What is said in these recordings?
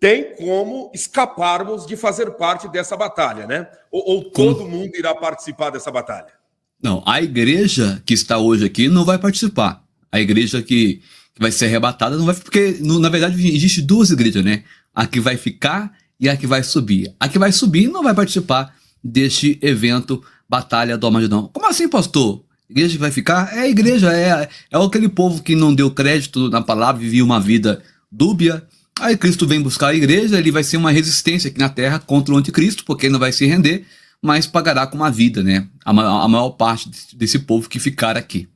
tem como escaparmos de fazer parte dessa batalha, né? Ou todo mundo irá participar dessa batalha? Não, a igreja que está hoje aqui não vai participar. A igreja que vai ser arrebatada não vai, porque na verdade existe duas igrejas, né? A que vai ficar e a que vai subir. A que vai subir não vai participar deste evento Batalha do Armagedon. Como assim, pastor? A igreja que vai ficar? É a igreja, é aquele povo que não deu crédito na palavra, vivia uma vida dúbia. Aí Cristo vem buscar a igreja, ele vai ser uma resistência aqui na terra contra o anticristo, porque ele não vai se render, mas pagará com uma vida, né? A maior parte desse povo que ficar aqui.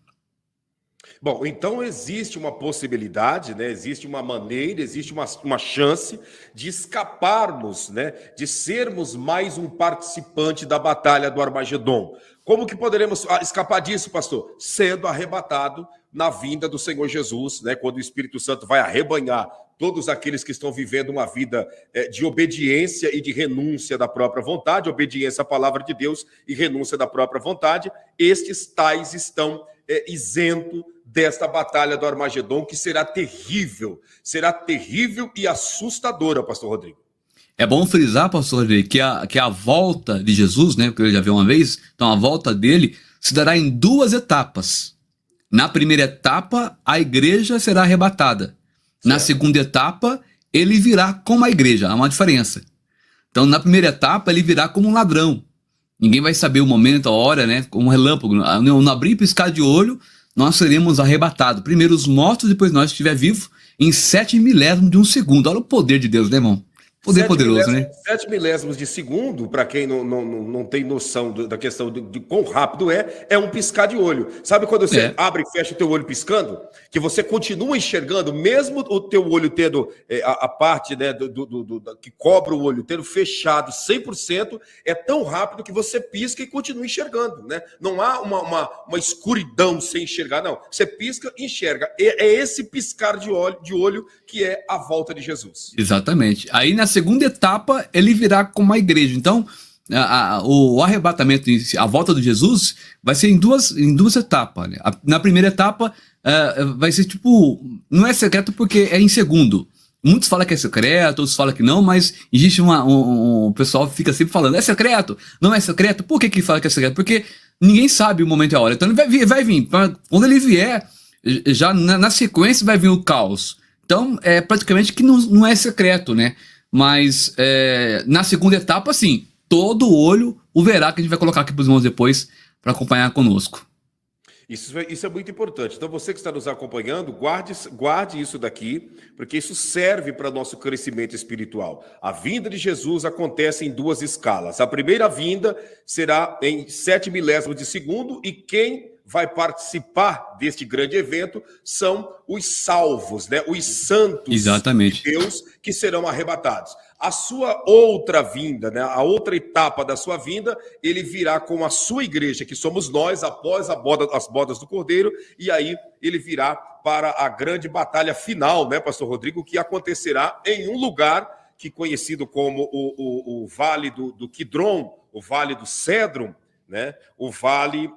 Bom, então existe uma possibilidade, né? Existe uma maneira, existe uma chance de escaparmos, né? De sermos mais um participante da batalha do Armagedon. Como que poderemos escapar disso, pastor? Sendo arrebatado na vinda do Senhor Jesus, né? Quando o Espírito Santo vai arrebanhar todos aqueles que estão vivendo uma vida de obediência e de renúncia da própria vontade, obediência à palavra de Deus e renúncia da própria vontade, estes tais estão isentos desta batalha do Armagedon, que será terrível e assustadora, pastor Rodrigo. É bom frisar, pastor Rodrigo, que a volta de Jesus, né, porque ele já viu uma vez, então a volta dele se dará em duas etapas. Na primeira etapa, a igreja será arrebatada. Certo. Na segunda etapa, ele virá como a igreja, há uma diferença. Então, na primeira etapa, ele virá como um ladrão. Ninguém vai saber o momento, a hora, né, como um relâmpago. No abrir e piscar de olho, nós seremos arrebatados. Primeiro os mortos, depois nós, estiver vivo, em 7 milésimos de um segundo. Olha o poder de Deus, né, irmão? Poder poderoso, né? 7 milésimos de segundo, para quem não tem noção da questão de quão rápido é um piscar de olho. Sabe quando você abre e fecha o teu olho piscando? Que você continua enxergando, mesmo o teu olho tendo a parte, né, que cobre o olho, tendo fechado 100%, é tão rápido que você pisca e continua enxergando, né? Não há uma escuridão sem enxergar, não. Você pisca e enxerga. É esse piscar de olho que é a volta de Jesus. Exatamente. Aí na segunda etapa ele virá como a igreja. Então o arrebatamento, a volta de Jesus vai ser em duas etapas, né? Na primeira etapa vai ser tipo, não é secreto porque é em segundo. Muitos falam que é secreto, outros falam que não, mas existe o pessoal fica sempre falando, é secreto, não é secreto. Por que fala que é secreto? Porque ninguém sabe o momento e a hora. Então ele vai vir. Quando ele vier, já na sequência vai vir o caos. Então, praticamente que não é secreto, né? Mas na segunda etapa, sim, todo olho o verá, que a gente vai colocar aqui para os irmãos depois para acompanhar conosco. Isso é muito importante. Então, você que está nos acompanhando, guarde isso daqui, porque isso serve para nosso crescimento espiritual. A vinda de Jesus acontece em duas escalas. A primeira vinda será em 7 milésimos de segundo, e quem vai participar deste grande evento são os salvos, né? Os santos. Exatamente. De Deus que serão arrebatados. A sua outra vinda, né? A outra etapa da sua vinda, ele virá com a sua igreja, que somos nós, após as bodas do Cordeiro, e aí ele virá para a grande batalha final, né, pastor Rodrigo, que acontecerá em um lugar que conhecido como o Vale do Quidron, o Vale do Cédron, né? O Vale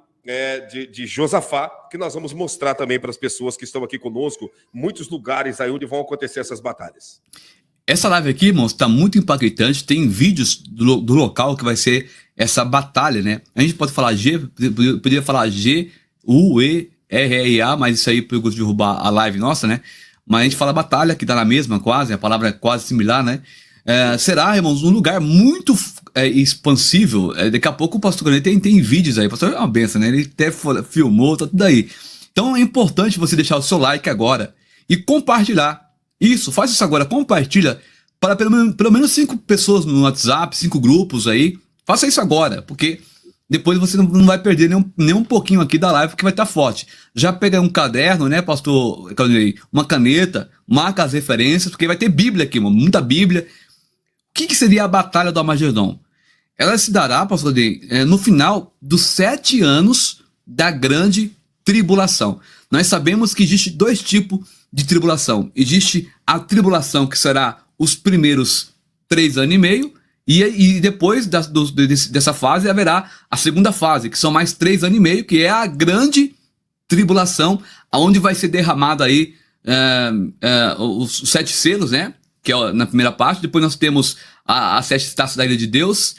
de Josafá, que nós vamos mostrar também para as pessoas que estão aqui conosco, muitos lugares aí onde vão acontecer essas batalhas. Essa live aqui, irmãos, está muito impactante. Tem vídeos do local que vai ser essa batalha, né? A gente pode falar poderia falar G-U-E-R-R-A, mas isso aí pegou de derrubar a live nossa, né? Mas a gente fala batalha, que dá na mesma quase, a palavra é quase similar, né? Será, irmãos, um lugar muito expansível. Daqui a pouco o pastor Granete tem vídeos aí. O pastor é uma benção, né? Ele até filmou, tá tudo aí. Então é importante você deixar o seu like agora e compartilhar. Isso, faz isso agora, compartilha para pelo menos 5 pessoas no WhatsApp, 5 grupos aí. Faça isso agora, porque depois você não vai perder nem um pouquinho aqui da live, porque vai estar forte. Já pega um caderno, né, pastor Claudinei? Uma caneta, marca as referências, porque vai ter Bíblia aqui, mano, muita Bíblia. O que seria a batalha do Armagedon? Ela se dará, pastor Claudinei, no final dos 7 anos da grande tribulação. Nós sabemos que existe 2 tipos de tribulação. Existe a tribulação, que será os primeiros 3 anos e meio, e depois dessa fase haverá a segunda fase, que são mais 3 anos e meio, que é a grande tribulação, onde vai ser derramado aí os 7 selos, né? que é na primeira parte, depois nós temos as 7 taças da ira de Deus,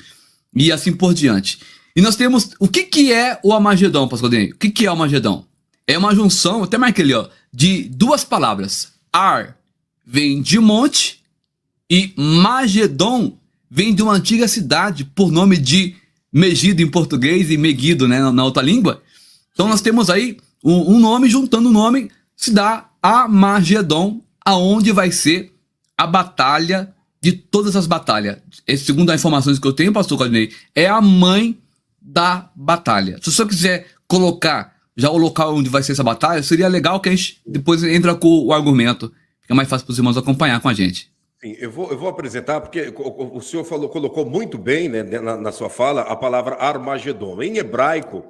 e assim por diante. E nós temos, o que é o Armagedon, pastor Claudinei? O que é o Armagedon? É uma junção, até marquei ali, ó, de duas palavras. Ar vem de monte, e Magedon vem de uma antiga cidade, por nome de Megido em português e Megido, né, na outra língua. Então nós temos aí um nome, juntando o nome, se dá Armagedon, aonde vai ser a batalha de todas as batalhas. Segundo as informações que eu tenho, pastor Claudinei, é a mãe da batalha. Se o senhor quiser colocar já o local onde vai ser essa batalha, seria legal que a gente depois entra com o argumento. Fica mais fácil para os irmãos acompanhar com a gente. Sim, eu vou apresentar, porque o senhor colocou muito bem, né, na sua fala a palavra Armagedon. Em hebraico,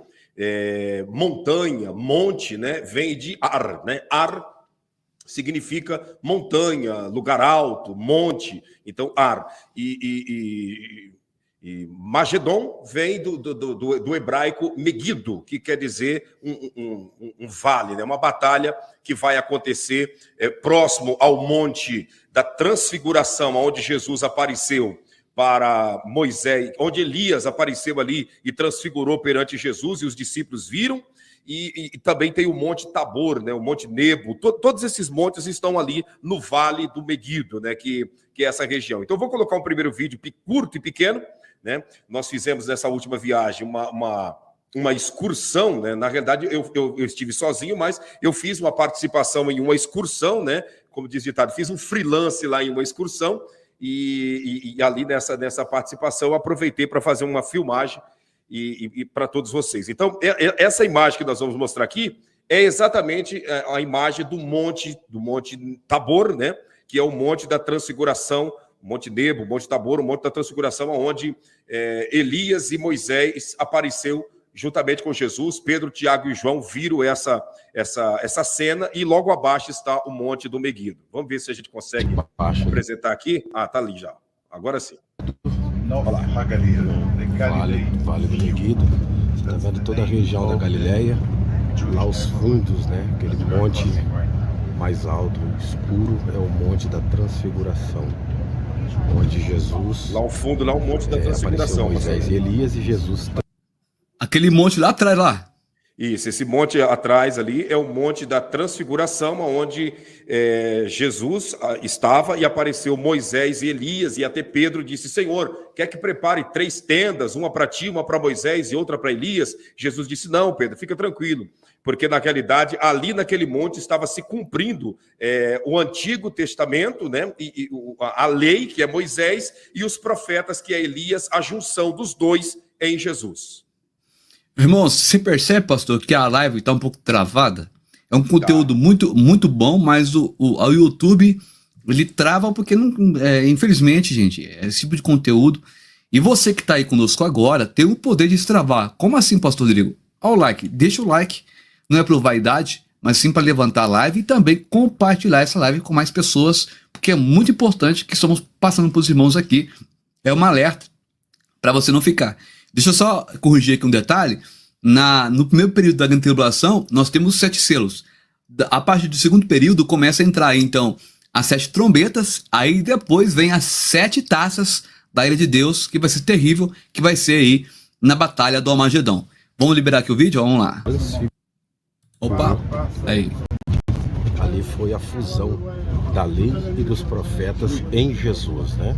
montanha, monte, né, vem de ar, né? Ar significa montanha, lugar alto, monte, então ar. E Magedon vem do hebraico Megido, que quer dizer um vale, né? Uma batalha que vai acontecer próximo ao monte da transfiguração, onde Jesus apareceu para Moisés, onde Elias apareceu ali e transfigurou perante Jesus, e os discípulos viram. E também tem o Monte Tabor, né, o Monte Nebo, todos esses montes estão ali no Vale do Megido, né, que é essa região. Então, eu vou colocar um primeiro vídeo curto e pequeno, né? Nós fizemos nessa última viagem uma excursão, né? Na realidade, eu estive sozinho, mas eu fiz uma participação em uma excursão, né? Como diz o ditado, fiz um freelance lá em uma excursão, e ali nessa participação eu aproveitei para fazer uma filmagem e para todos vocês. Então, essa imagem que nós vamos mostrar aqui é exatamente a imagem do Monte Tabor, né? Que é o Monte da Transfiguração, o Monte Nebo, o Monte Tabor, o Monte da Transfiguração, onde Elias e Moisés apareceu juntamente com Jesus. Pedro, Tiago e João viram essa cena, e logo abaixo está o Monte do Megido. Vamos ver se a gente consegue apresentar aqui. Ah, tá ali já. Agora sim. Vale do Megido, você está vendo toda a região da Galileia, lá aos fundos, né? Aquele monte mais alto, escuro, é o Monte da Transfiguração, onde Jesus, lá ao fundo, lá o Monte da Transfiguração, Moisés e Elias, e Jesus. Aquele monte lá atrás, lá. Isso, esse monte atrás ali é o Monte da Transfiguração, onde Jesus estava, e apareceu Moisés e Elias, e até Pedro disse: Senhor, quer que prepare 3 tendas, uma para ti, uma para Moisés e outra para Elias? Jesus disse: não, Pedro, fica tranquilo, porque na realidade ali naquele monte estava se cumprindo o Antigo Testamento, né? A lei, que é Moisés, e os profetas, que é Elias, a junção dos dois em Jesus. Irmãos, você percebe, pastor, que a live está um pouco travada? É um conteúdo muito, muito bom, mas o YouTube, ele trava porque, não, infelizmente, gente, é esse tipo de conteúdo. E você que está aí conosco agora tem o poder de destravar. Como assim, pastor Rodrigo? Olha o like, deixa o like. Não é por vaidade, mas sim para levantar a live e também compartilhar essa live com mais pessoas, porque é muito importante que estamos passando para os irmãos aqui. É um alerta para você não ficar. Deixa eu só corrigir aqui um detalhe. No primeiro período da grande tribulação, nós temos 7 selos. A partir do segundo período começa a entrar aí, então, as 7 trombetas, aí depois vem as 7 taças da ira de Deus, que vai ser terrível, que vai ser aí na batalha do Armagedon. Vamos liberar aqui o vídeo? Vamos lá. Opa, aí. Ali foi a fusão da lei e dos profetas em Jesus, né?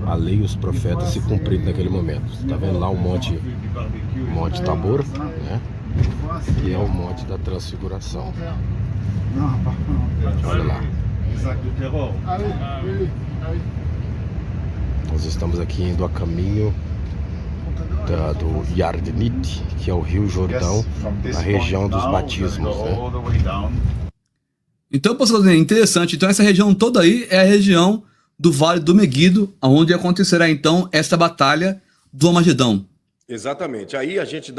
A lei e os profetas se cumpriram naquele momento. Você está vendo lá o Monte Tabor, né? Que é o Monte da Transfiguração. Olha lá. Nós estamos aqui indo a caminho do Yardenit, que é o Rio Jordão, na região dos batismos, né? Então, pastor, é interessante. Então, essa região toda aí é a região do Vale do Megido, onde acontecerá então esta batalha do Armagedão. Exatamente. Aí a gente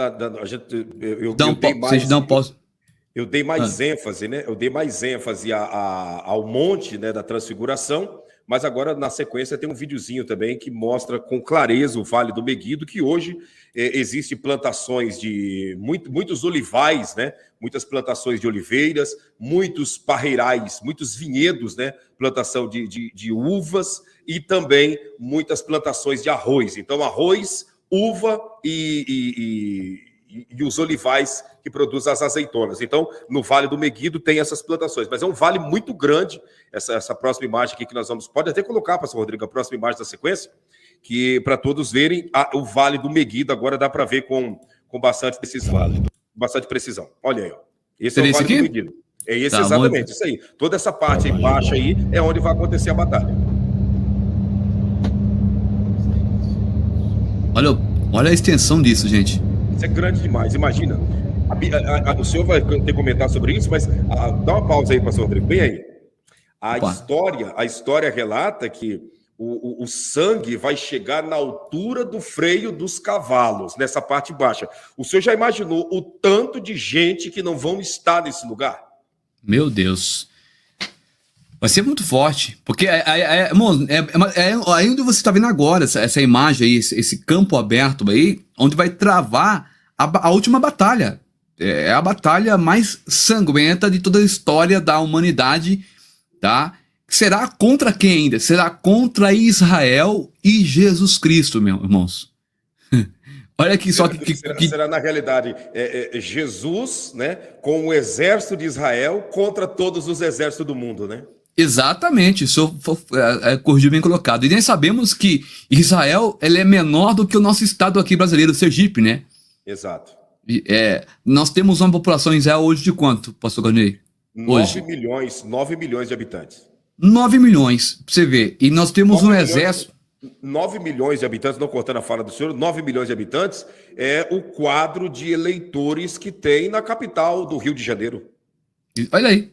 eu dei mais ênfase, né? Eu dei mais ênfase ao monte, né, da Transfiguração, mas agora na sequência tem um videozinho também que mostra com clareza o Vale do Meguido, que hoje existe plantações de muitos olivais, né? Muitas plantações de oliveiras, muitos parreirais, muitos vinhedos, né? Plantação de uvas e também muitas plantações de arroz. Então, arroz, uva e os olivais que produzem as azeitonas. Então, no Vale do Meguido tem essas plantações, mas é um vale muito grande. Essa próxima imagem aqui que nós vamos... Pode até colocar, pastor Rodrigo, a próxima imagem da sequência, que para todos verem, o Vale do Meguido agora dá para ver com bastante precisão. Bastante precisão. Olha aí, ó. Esse é o Vale do Meguido. É esse, tá, exatamente, isso aí. Toda essa parte aí embaixo aí é onde vai acontecer a batalha. Olha a extensão disso, gente. Isso é grande demais, imagina. O senhor vai ter comentar sobre isso, mas dá uma pausa aí, pastor Rodrigo, bem aí. A história relata que o sangue vai chegar na altura do freio dos cavalos, nessa parte baixa. O senhor já imaginou o tanto de gente que não vão estar nesse lugar? Meu Deus. Vai ser muito forte, porque aí onde você está vendo agora, essa imagem aí, esse campo aberto aí, onde vai travar a última batalha. É a batalha mais sanguenta de toda a história da humanidade, tá? Será contra quem ainda? Será contra Israel e Jesus Cristo, meus irmãos. Olha aqui só que... Será na realidade Jesus, né, com o exército de Israel contra todos os exércitos do mundo, né? Exatamente, isso corrigiu bem colocado. E nem sabemos que Israel ele é menor do que o nosso estado aqui brasileiro, Sergipe, né? Exato. Nós temos uma população em Israel hoje de quanto, pastor Garney? 9 milhões de habitantes. 9 milhões, pra você ver. E nós temos um exército... 9 milhões de habitantes, não cortando a fala do senhor, 9 milhões de habitantes é o quadro de eleitores que tem na capital do Rio de Janeiro. Olha aí.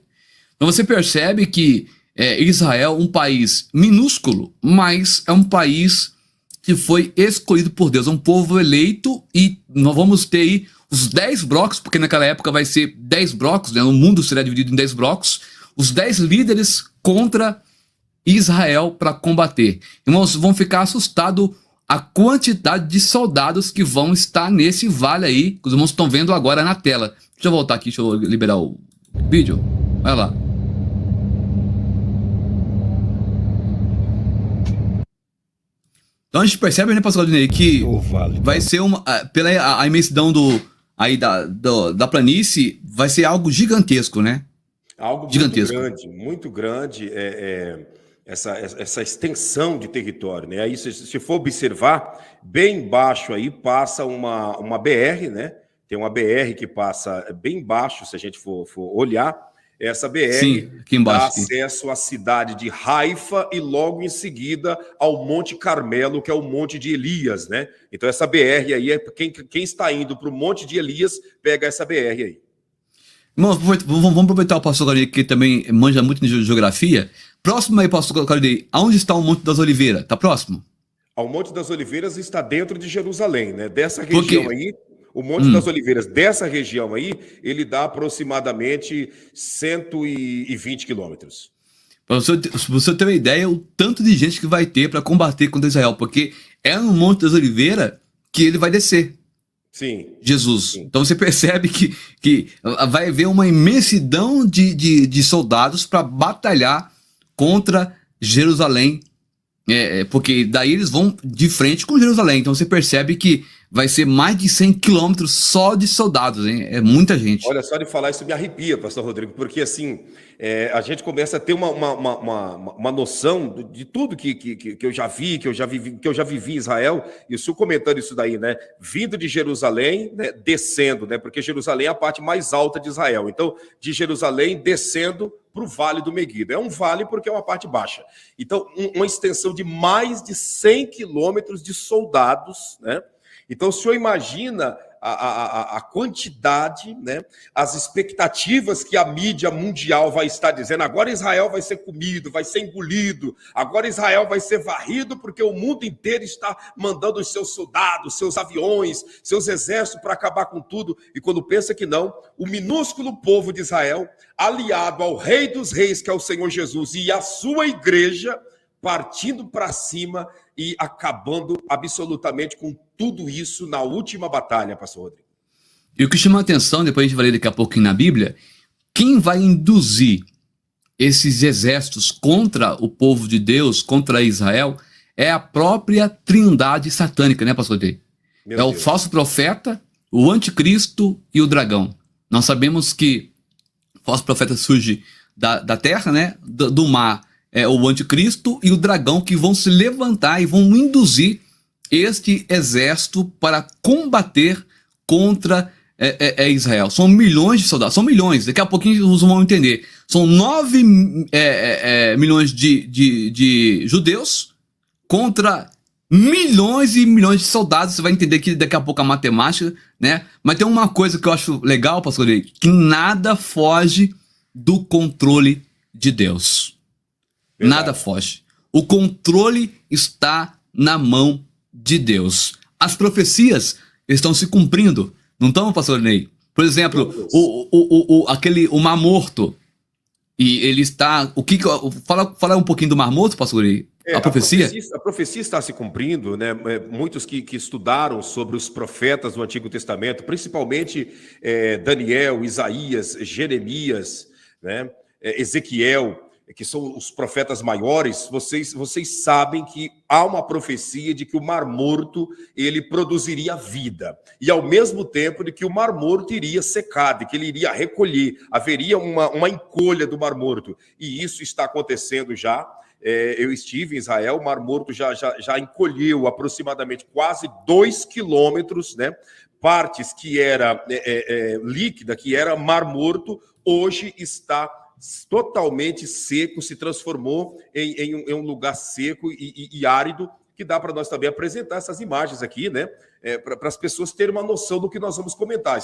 Então você percebe que Israel é um país minúsculo, mas é um país que foi escolhido por Deus, é um povo eleito, e nós vamos ter aí os 10 blocos, porque naquela época vai ser 10 blocos, né? O mundo será dividido em 10 blocos, os 10 líderes contra Israel para combater. Irmãos, vão ficar assustados a quantidade de soldados que vão estar nesse vale aí, que os irmãos estão vendo agora na tela. Deixa eu voltar aqui, deixa eu liberar o vídeo. Olha lá. Então a gente percebe, né, pastor Claudinei, que vai ser pela a imensidão da planície, vai ser algo gigantesco, né? Algo gigantesco. Muito grande, essa extensão de território, né? Aí, se for observar, bem embaixo aí passa uma BR, né? Tem uma BR que passa bem embaixo, se a gente for olhar. Essa BR sim, aqui embaixo, dá acesso à cidade de Haifa e logo em seguida ao Monte Carmelo, que é o Monte de Elias, né? Então essa BR aí, quem está indo para o Monte de Elias, pega essa BR aí. Vamos aproveitar o pastor Claudinei, que também manja muito de geografia. Próximo aí, pastor Claudinei, aonde está o Monte das Oliveiras? Está próximo? O Monte das Oliveiras está dentro de Jerusalém, né? Dessa região aí... O Monte das Oliveiras, dessa região aí, ele dá aproximadamente 120 quilômetros. Para você ter uma ideia, o tanto de gente que vai ter para combater contra Israel, porque é no Monte das Oliveiras que ele vai descer. Sim. Jesus. Sim. Então você percebe que vai haver uma imensidão de soldados para batalhar contra Jerusalém, porque daí eles vão de frente com Jerusalém. Então você percebe que vai ser mais de 100 quilômetros só de soldados, hein? É muita gente. Olha, só de falar isso me arrepia, pastor Rodrigo, porque assim, a gente começa a ter uma noção de tudo que eu já vi, que eu já vivi em Israel, e o senhor comentando isso daí, né? Vindo de Jerusalém, né? Descendo, né? Porque Jerusalém é a parte mais alta de Israel. Então, de Jerusalém descendo para o Vale do Meguido. É um vale porque é uma parte baixa. Então, uma extensão de mais de 100 quilômetros de soldados, né? Então, o senhor imagina a quantidade, né, as expectativas que a mídia mundial vai estar dizendo. Agora Israel vai ser comido, vai ser engolido. Agora Israel vai ser varrido porque o mundo inteiro está mandando os seus soldados, seus aviões, seus exércitos para acabar com tudo. E quando pensa que não, o minúsculo povo de Israel, aliado ao Rei dos Reis, que é o Senhor Jesus, e a sua igreja, partindo para cima e acabando absolutamente com tudo isso na última batalha, pastor Rodrigo. E o que chama a atenção, depois a gente vai ler daqui a pouquinho na Bíblia, quem vai induzir esses exércitos contra o povo de Deus, contra Israel, é a própria trindade satânica, né, pastor Rodrigo? É o falso profeta, o anticristo e o dragão. Nós sabemos que o falso profeta surge da terra, né? Do mar é o anticristo e o dragão, que vão se levantar e vão induzir este exército para combater contra Israel. São milhões de soldados, são milhões, daqui a pouquinho vocês vão entender. São 9 milhões de judeus contra milhões e milhões de soldados. Você vai entender que daqui a pouco a matemática, né? Mas tem uma coisa que eu acho legal, pastor, que nada foge do controle de Deus. Verdade. Nada foge. O controle está na mão de Deus. As profecias estão se cumprindo, não estão, pastor Ney? Por exemplo, o Mar Morto, e ele está... Fala um pouquinho do Mar Morto, pastor Ney. A profecia está se cumprindo, né? Muitos que estudaram sobre os profetas do Antigo Testamento, principalmente Daniel, Isaías, Jeremias, né? Ezequiel, que são os profetas maiores, vocês sabem que há uma profecia de que o Mar Morto ele produziria vida, e ao mesmo tempo de que o Mar Morto iria secar, de que ele iria recolher, haveria uma encolha do Mar Morto, e isso está acontecendo já. Eu estive em Israel, o Mar Morto já encolheu aproximadamente quase 2 quilômetros, né? Partes que era líquida, que era Mar Morto, hoje está totalmente seco, se transformou em um lugar seco e árido, que dá para nós também apresentar essas imagens aqui, né? Para as pessoas terem uma noção do que nós vamos comentar.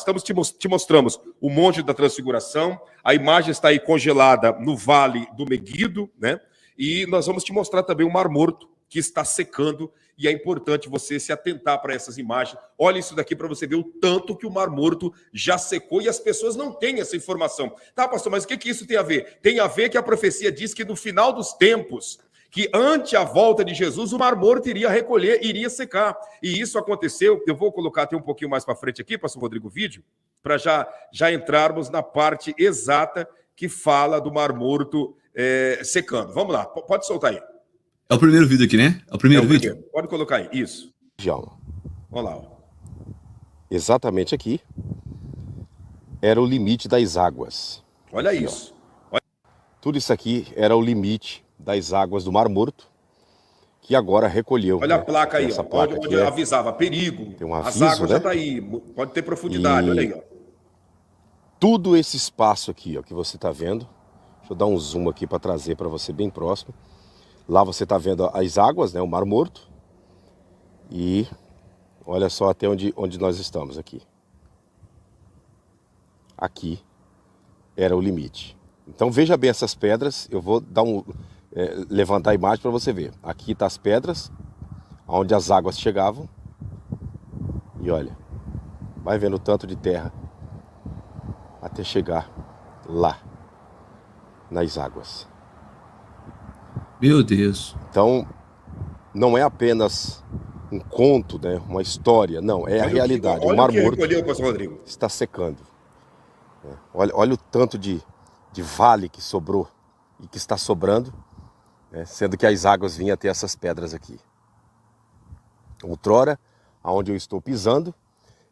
Te mostramos o Monte da Transfiguração, a imagem está aí congelada no Vale do Meguido, né? E nós vamos te mostrar também o Mar Morto, que está secando, e é importante você se atentar para essas imagens. Olha isso daqui para você ver o tanto que o Mar Morto já secou, e as pessoas não têm essa informação. Tá, pastor, mas o que isso tem a ver? Tem a ver que a profecia diz que no final dos tempos, que ante a volta de Jesus, o Mar Morto iria recolher, iria secar. E isso aconteceu. Eu vou colocar até um pouquinho mais para frente aqui, pastor Rodrigo, o vídeo, para já entrarmos na parte exata que fala do Mar Morto secando. Vamos lá, pode soltar aí. É o primeiro vídeo aqui, né? É o primeiro vídeo? Primeiro. Pode colocar aí, isso. Olha lá. Exatamente aqui era o limite das águas. Olha aqui, isso. Olha. Tudo isso aqui era o limite das águas do Mar Morto, que agora recolheu. Olha, né? A placa aí, ó, placa onde avisava perigo. Tem um aviso, as águas né? Já tá aí, pode ter profundidade, olha aí, ó. Tudo esse espaço aqui, ó, que você está vendo. Deixa eu dar um zoom aqui para trazer para você bem próximo. Lá você está vendo as águas, né, o Mar Morto. E olha só até onde nós estamos aqui. Aqui era o limite. Então veja bem essas pedras. Eu vou dar levantar a imagem para você ver. Aqui estão as pedras, onde as águas chegavam. E olha, vai vendo o tanto de terra até chegar lá nas águas. Meu Deus. Então, não é apenas um conto, né, uma história, não, é a realidade. Olha o Mar Morto recolheu, pastor Rodrigo. Está secando. Olha o tanto de vale que sobrou e que está sobrando, né, sendo que as águas vinham até essas pedras aqui. Outrora, aonde eu estou pisando,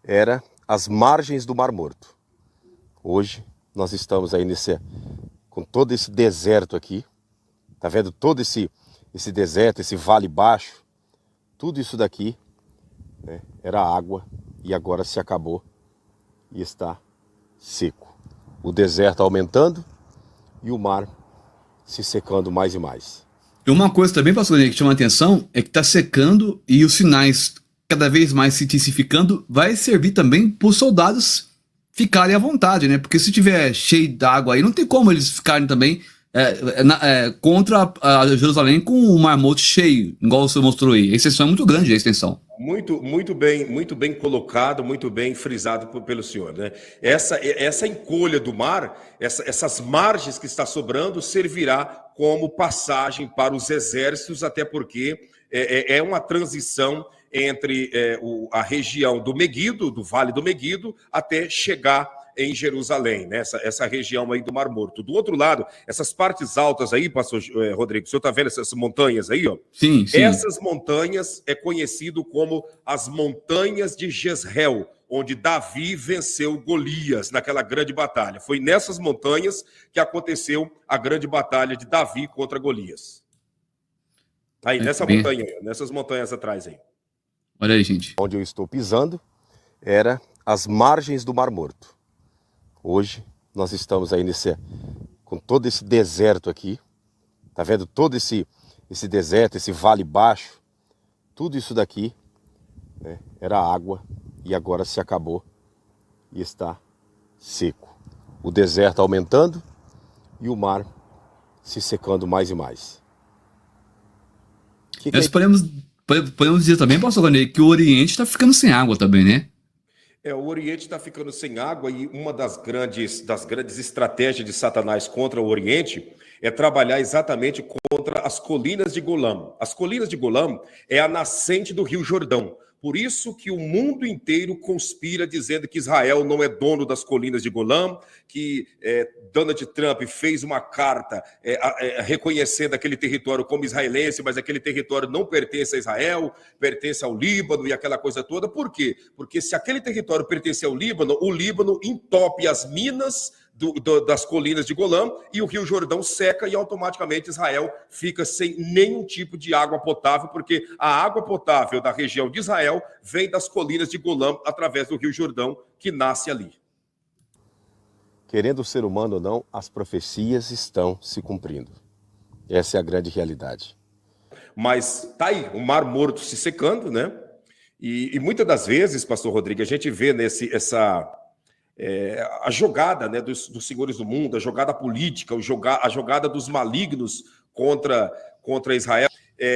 era as margens do Mar Morto. Hoje, nós estamos aí com todo esse deserto aqui. Tá vendo todo esse deserto, esse vale baixo? Tudo isso daqui, né, era água, e agora se acabou e está seco. O deserto aumentando e o mar se secando mais e mais. E uma coisa também, pastor, que chama a atenção é que está secando e os sinais cada vez mais se intensificando, vai servir também para os soldados ficarem à vontade, né? Porque se tiver cheio d'água aí, não tem como eles ficarem também contra Jerusalém com o Mar Morto cheio, igual você mostrou aí. A extensão é muito grande, a extensão. Muito bem colocado, muito bem frisado pelo senhor, né? Essa encolha do mar, essas margens que está sobrando, servirá como passagem para os exércitos, até porque é uma transição entre a região do Meguido, do Vale do Meguido, até chegar em Jerusalém, né? Essa região aí do Mar Morto. Do outro lado, essas partes altas aí, pastor Rodrigo, o senhor está vendo essas montanhas aí, ó? Sim, sim. Essas montanhas é conhecido como as montanhas de Jezreel, onde Davi venceu Golias naquela grande batalha. Foi nessas montanhas que aconteceu a grande batalha de Davi contra Golias. Aí, nessa montanha, nessas montanhas atrás aí. Olha aí, gente. Onde eu estou pisando era as margens do Mar Morto. Hoje nós estamos aí com todo esse deserto aqui. Tá vendo todo esse deserto, esse vale baixo? Tudo isso daqui, né, era água e agora se acabou e está seco. O deserto aumentando e o mar se secando mais e mais. Nós podemos dizer também, pastor Ronei, que o Oriente está ficando sem água também, né? O Oriente está ficando sem água e uma das grandes estratégias de Satanás contra o Oriente é trabalhar exatamente contra as colinas de Golã. As colinas de Golã é a nascente do Rio Jordão. Por isso que o mundo inteiro conspira dizendo que Israel não é dono das colinas de Golã, que Donald Trump fez uma carta reconhecendo aquele território como israelense, mas aquele território não pertence a Israel, pertence ao Líbano e aquela coisa toda. Por quê? Porque se aquele território pertence ao Líbano, o Líbano entope as minas das colinas de Golã e o Rio Jordão seca e automaticamente Israel fica sem nenhum tipo de água potável, porque a água potável da região de Israel vem das colinas de Golã através do Rio Jordão que nasce ali. Querendo o ser humano ou não, as profecias estão se cumprindo. Essa é a grande realidade. Mas tá aí, o Mar Morto se secando, né? E muitas das vezes, pastor Rodrigo, a gente vê a jogada, né, dos senhores do mundo, a jogada política, a jogada dos malignos contra Israel.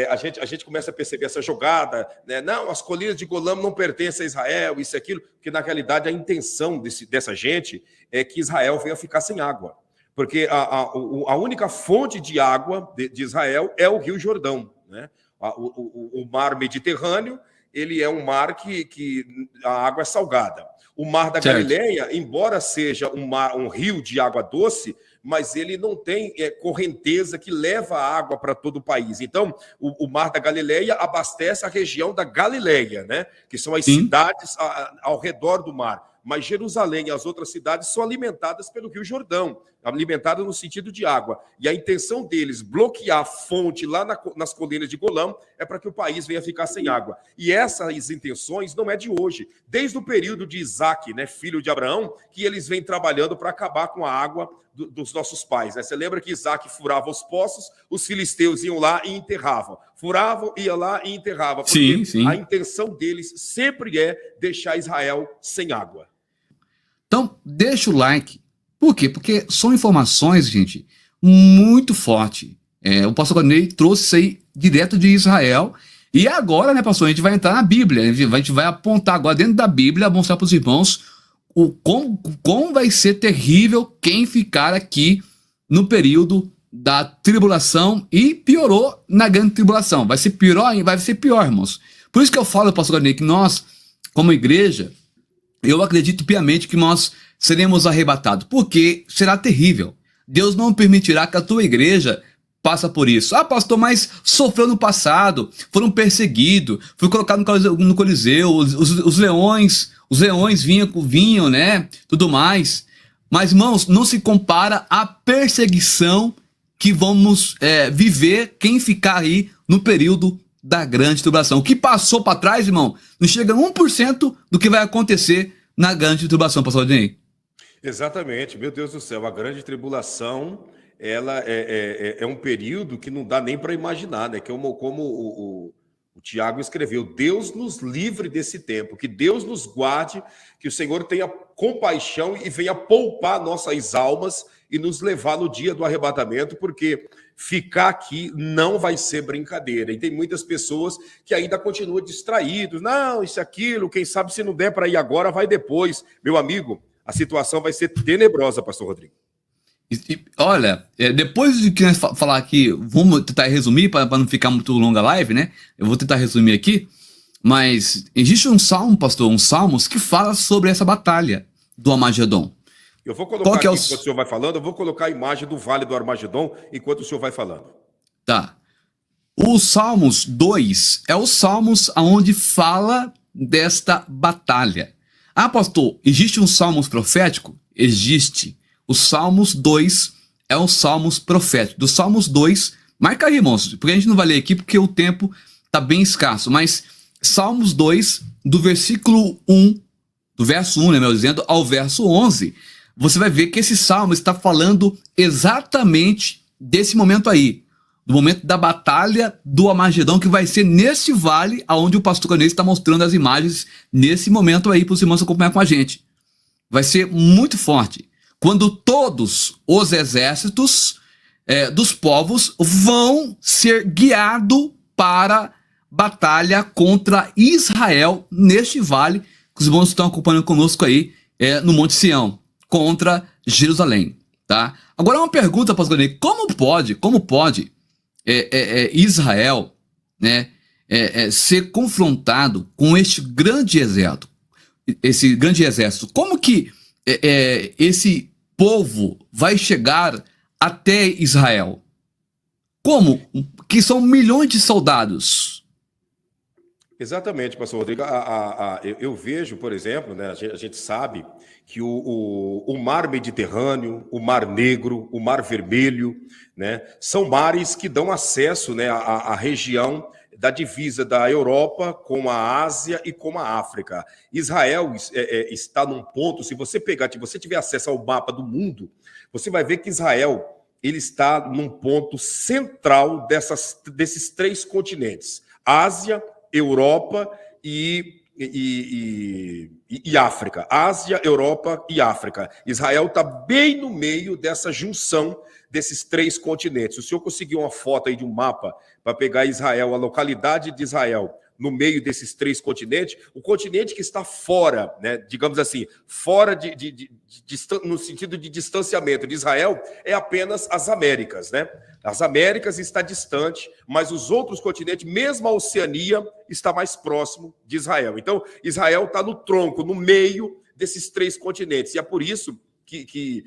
A gente começa a perceber essa jogada, né? Não, as colinas de Golã não pertencem a Israel, isso e aquilo, porque na realidade a intenção dessa gente é que Israel venha ficar sem água. Porque a única fonte de água de Israel é o Rio Jordão, né? O mar Mediterrâneo, ele é um mar que a água é salgada. O Mar da Galileia, embora seja um rio de água doce, mas ele não tem correnteza que leva água para todo o país. Então, o Mar da Galileia abastece a região da Galileia, né? Que são as cidades ao redor do mar. Mas Jerusalém e as outras cidades são alimentadas pelo Rio Jordão, alimentadas no sentido de água. E a intenção deles bloquear a fonte lá nas colinas de Golã é para que o país venha ficar sem água. E essas intenções não é de hoje. Desde o período de Isaac, né, filho de Abraão, que eles vêm trabalhando para acabar com a água dos nossos pais, né? Você lembra que Isaac furava os poços, os filisteus iam lá e enterravam. Furavam, ia lá e enterravam. Porque a intenção deles sempre é deixar Israel sem água. Então, deixa o like. Por quê? Porque são informações, gente, muito fortes. O pastor Ney trouxe isso aí direto de Israel. E agora, né, pastor, a gente vai entrar na Bíblia. A gente vai apontar agora dentro da Bíblia, mostrar para os irmãos como vai ser terrível quem ficar aqui no período da tribulação e piorou na grande tribulação. Vai ser pior, irmãos. Por isso que eu falo, pastor Ney, que nós, como igreja, eu acredito piamente que nós seremos arrebatados, porque será terrível. Deus não permitirá que a tua igreja passe por isso. Ah, pastor, mas sofreu no passado, foram perseguidos, foi colocado no Coliseu, os leões vinham, né, tudo mais. Mas, irmãos, não se compara à perseguição que vamos viver quem ficar aí no período da grande tribulação. O que passou para trás, irmão, não chega a 1% do que vai acontecer na grande tribulação, pastor Adnei. Exatamente, meu Deus do céu, a grande tribulação, ela é um período que não dá nem para imaginar, né? Como o O Tiago escreveu: Deus nos livre desse tempo, que Deus nos guarde, que o Senhor tenha compaixão e venha poupar nossas almas e nos levar no dia do arrebatamento, porque ficar aqui não vai ser brincadeira. E tem muitas pessoas que ainda continuam distraídos. Não, isso, aquilo, quem sabe se não der para ir agora, vai depois. Meu amigo, a situação vai ser tenebrosa, pastor Rodrigo. Olha, depois de que nós falar aqui, vamos tentar resumir para não ficar muito longa a live, né? Eu vou tentar resumir aqui, mas existe um salmo, pastor, um salmos que fala sobre essa batalha do Armagedon. Eu vou colocar aqui, enquanto o senhor vai falando, eu vou colocar a imagem do Vale do Armagedon enquanto o senhor vai falando. Tá. O Salmos 2 é o Salmos onde fala desta batalha. Ah, pastor, existe um Salmos profético? Existe. O Salmos 2 é um Salmos profético. Do Salmos 2, marca aí, irmãos, porque a gente não vai ler aqui porque o tempo está bem escasso, mas Salmos 2, do versículo 1, do verso 1, né, melhor dizendo, ao verso 11, você vai ver que esse salmo está falando exatamente desse momento aí, do momento da batalha do Armagedon, que vai ser nesse vale aonde o pastor Canês está mostrando as imagens nesse momento aí para os irmãos acompanhar com a gente. Vai ser muito forte. Quando todos os exércitos dos povos vão ser guiados para batalha contra Israel neste vale, que os irmãos estão acompanhando conosco aí no Monte Sião, contra Jerusalém, tá? Agora uma pergunta, pastor Canês, como pode Israel, né, ser confrontado com este grande exército? Esse grande exército, como que esse povo vai chegar até Israel? Como? Que são milhões de soldados. Exatamente, pastor Rodrigo. Eu vejo, por exemplo, né, a gente sabe que o Mar Mediterrâneo, o Mar Negro, o Mar Vermelho, né, são mares que dão acesso, né, à região da divisa da Europa com a Ásia e com a África. Israel está num ponto, se você tiver acesso ao mapa do mundo, você vai ver que Israel ele está num ponto central desses três continentes: Ásia, Europa e África. Ásia, Europa e África. Israel está bem no meio dessa junção desses três continentes. O senhor conseguiu uma foto aí de um mapa para pegar Israel, a localidade de Israel, no meio desses três continentes, o continente que está fora, né, digamos assim, fora no sentido de distanciamento de Israel, é apenas as Américas, né? As Américas está distante, mas os outros continentes, mesmo a Oceania, está mais próximo de Israel. Então, Israel está no tronco, no meio desses três continentes, e é por isso que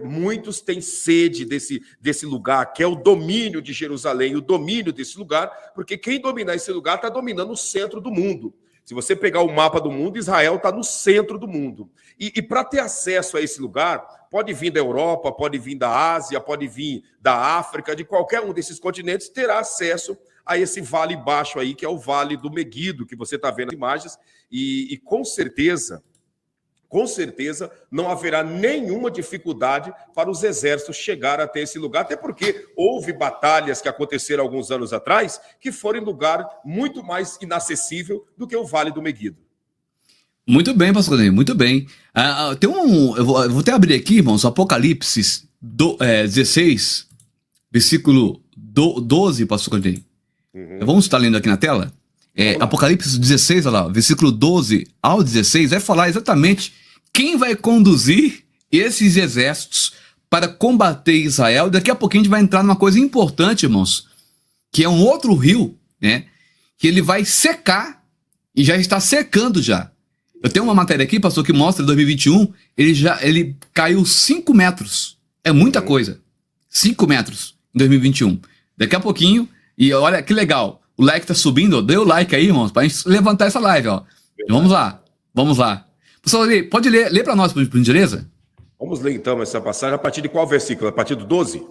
muitos têm sede desse lugar, que é o domínio de Jerusalém, o domínio desse lugar, porque quem dominar esse lugar está dominando o centro do mundo. Se você pegar o mapa do mundo, Israel está no centro do mundo. E para ter acesso a esse lugar, pode vir da Europa, pode vir da Ásia, pode vir da África, de qualquer um desses continentes, terá acesso a esse vale baixo aí, que é o Vale do Meguido, que você está vendo nas imagens, e com certeza não haverá nenhuma dificuldade para os exércitos chegar até esse lugar, até porque houve batalhas que aconteceram alguns anos atrás que foram em lugar muito mais inacessível do que o Vale do Meguido. Muito bem, pastor Canês, muito bem. Eu vou até abrir aqui, irmãos, Apocalipse 16, versículo 12, pastor Canês. Vamos estar lendo aqui na tela? Apocalipse 16, olha lá, versículo 12 ao 16, vai falar exatamente quem vai conduzir esses exércitos para combater Israel. Daqui a pouquinho a gente vai entrar numa coisa importante, irmãos, que é um outro rio, né, que ele vai secar e já está secando já. Eu tenho uma matéria aqui, pastor, que mostra em 2021, ele caiu 5 metros. É muita coisa. 5 metros em 2021. Daqui a pouquinho, e olha que legal, o like tá subindo, dê o like aí, irmãos, pra gente levantar essa live, ó. Vamos lá. Pessoal, pode ler para nós, por gentileza? Vamos ler então essa passagem a partir de qual versículo? A partir do 12?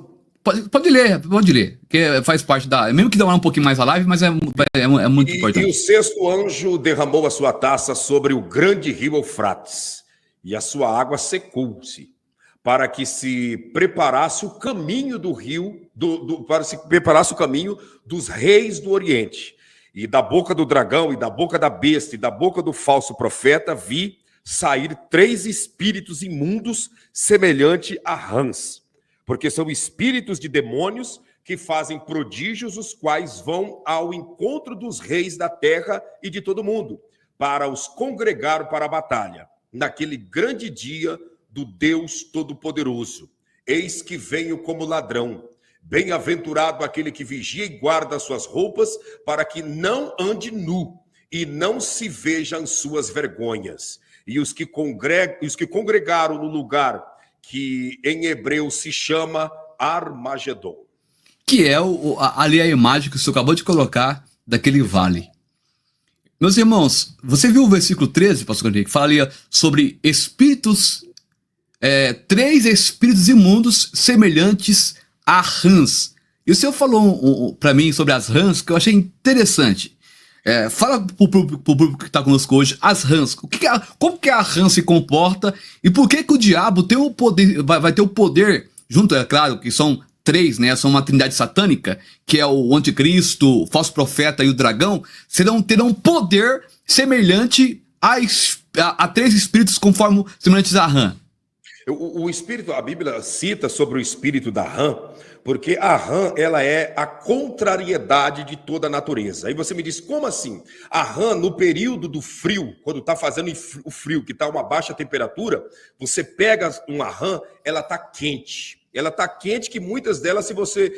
Pode ler, que faz parte mesmo que demorar um pouquinho mais a live, mas é muito importante. E o sexto anjo derramou a sua taça sobre o grande rio Eufrates, e a sua água secou-se, para que se preparasse o caminho do rio, para se preparasse o caminho dos reis do Oriente. E da boca do dragão, e da boca da besta, e da boca do falso profeta, vi sair 3 espíritos imundos, semelhante a rãs, porque são espíritos de demônios que fazem prodígios, os quais vão ao encontro dos reis da terra e de todo mundo, para os congregar para a batalha, naquele grande dia do Deus Todo-Poderoso. Eis que venho como ladrão. Bem-aventurado aquele que vigia e guarda as suas roupas, para que não ande nu e não se vejam suas vergonhas. E os que congregaram no lugar que em hebreu se chama Armagedon. Que é ali a imagem que o senhor acabou de colocar daquele vale. Meus irmãos, você viu o versículo 13, pastor Henrique, que fala ali sobre espíritos, 3 espíritos imundos semelhantes a rãs. E o senhor falou para mim sobre as rãs, que eu achei interessante. Fala pro público que está conosco hoje, as rãs. Como que a rã se comporta e por que o diabo tem o poder, vai ter o poder, junto, é claro, que são 3, né? São uma trindade satânica, que é o anticristo, o falso profeta e o dragão, terão poder semelhante a 3 espíritos conforme semelhantes a rã. O espírito, a Bíblia cita sobre o espírito da rã, porque a rã, ela é a contrariedade de toda a natureza. Aí você me diz, como assim? A rã, no período do frio, quando está fazendo o frio, que está uma baixa temperatura, você pega uma rã, ela está quente. Ela está quente que muitas delas, se você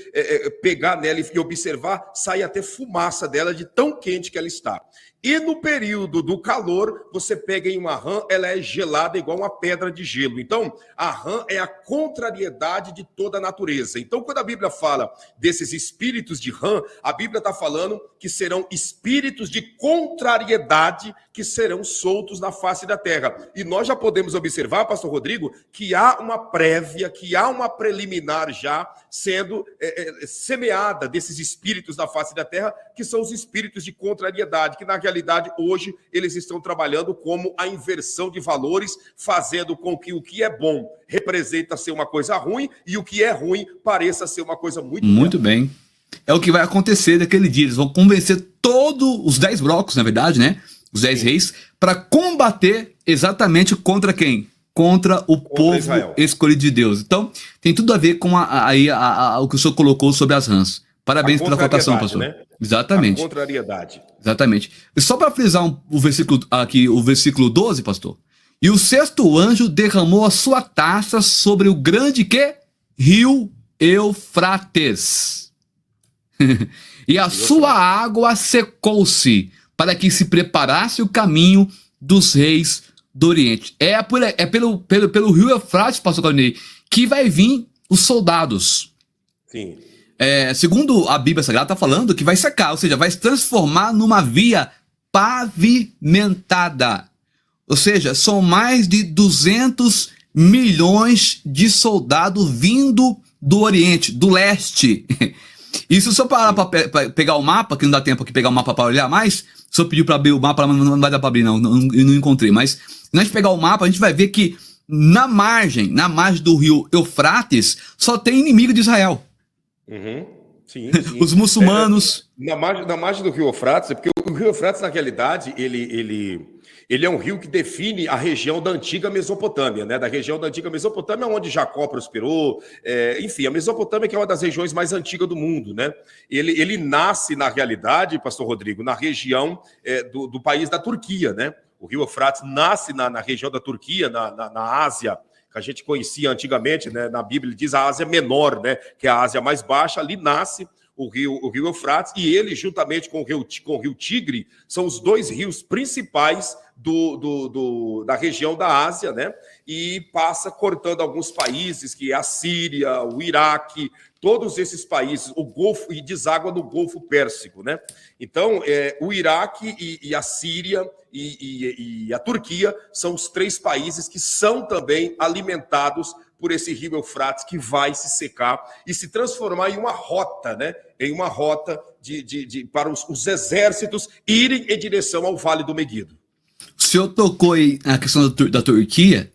pegar nela e observar, sai até fumaça dela de tão quente que ela está. E no período do calor, você pega em uma rã, ela é gelada igual uma pedra de gelo. Então, a rã é a contrariedade de toda a natureza. Então, quando a Bíblia fala desses espíritos de rã, a Bíblia está falando que serão espíritos de contrariedade que serão soltos na face da terra. E nós já podemos observar, pastor Rodrigo, que há uma prévia, que há uma preliminar já sendo semeada desses espíritos na face da terra, que são os espíritos de contrariedade, que na realidade hoje eles estão trabalhando como a inversão de valores, fazendo com que o que é bom representa ser uma coisa ruim e o que é ruim pareça ser uma coisa muito bem. É o que vai acontecer daquele dia. Eles vão convencer todos os 10 blocos, na verdade, né? Os 10 reis, para combater exatamente contra quem? Contra o povo Israel, escolhido de Deus. Então, tem tudo a ver com o que o senhor colocou sobre as rãs. Parabéns pela votação, pastor. Né? Exatamente. A contrariedade. Exatamente. E só para frisar o versículo 12, pastor. E o 6º anjo derramou a sua taça sobre o grande rio Eufrates. E a sua água secou-se, para que se preparasse o caminho dos reis do Oriente. Pelo rio Eufrates, pastor Claudinei, que vai vir os soldados. Sim. Segundo a Bíblia Sagrada, está falando que vai secar, ou seja, vai se transformar numa via pavimentada. Ou seja, são mais de 200 milhões de soldados vindo do Oriente, do leste. E se eu só parar para pegar o mapa, que não dá tempo aqui pegar o mapa para olhar mais, se eu pedir para abrir o mapa, não vai dar para abrir, eu não encontrei. Mas se a gente pegar o mapa, a gente vai ver que na margem do rio Eufrates, só tem inimigo de Israel. Uhum. Sim. Os muçulmanos. Na margem do rio Eufrates, porque o rio Eufrates, na realidade, ele é um rio que define a região da antiga Mesopotâmia, né? Da região da antiga Mesopotâmia, onde Jacó prosperou, enfim, a Mesopotâmia que é uma das regiões mais antigas do mundo, né? Ele nasce, na realidade, pastor Rodrigo, na região do país da Turquia, né? O rio Eufrates nasce na região da Turquia, na Ásia, que a gente conhecia antigamente, né? Na Bíblia ele diz a Ásia Menor, né? Que é a Ásia mais baixa, ali nasce o rio Eufrates, e ele, juntamente com o rio Tigre, são os 2 rios principais da região da Ásia, né? E passa cortando alguns países, que é a Síria, o Iraque, todos esses países, o Golfo, e deságua no Golfo Pérsico, né? Então, o Iraque e a Síria e a Turquia são os 3 países que são também alimentados por esse rio Eufrates, que vai se secar e se transformar em uma rota, né? Em uma rota para os exércitos irem em direção ao Vale do Meguido. O senhor tocou aí na questão da Turquia.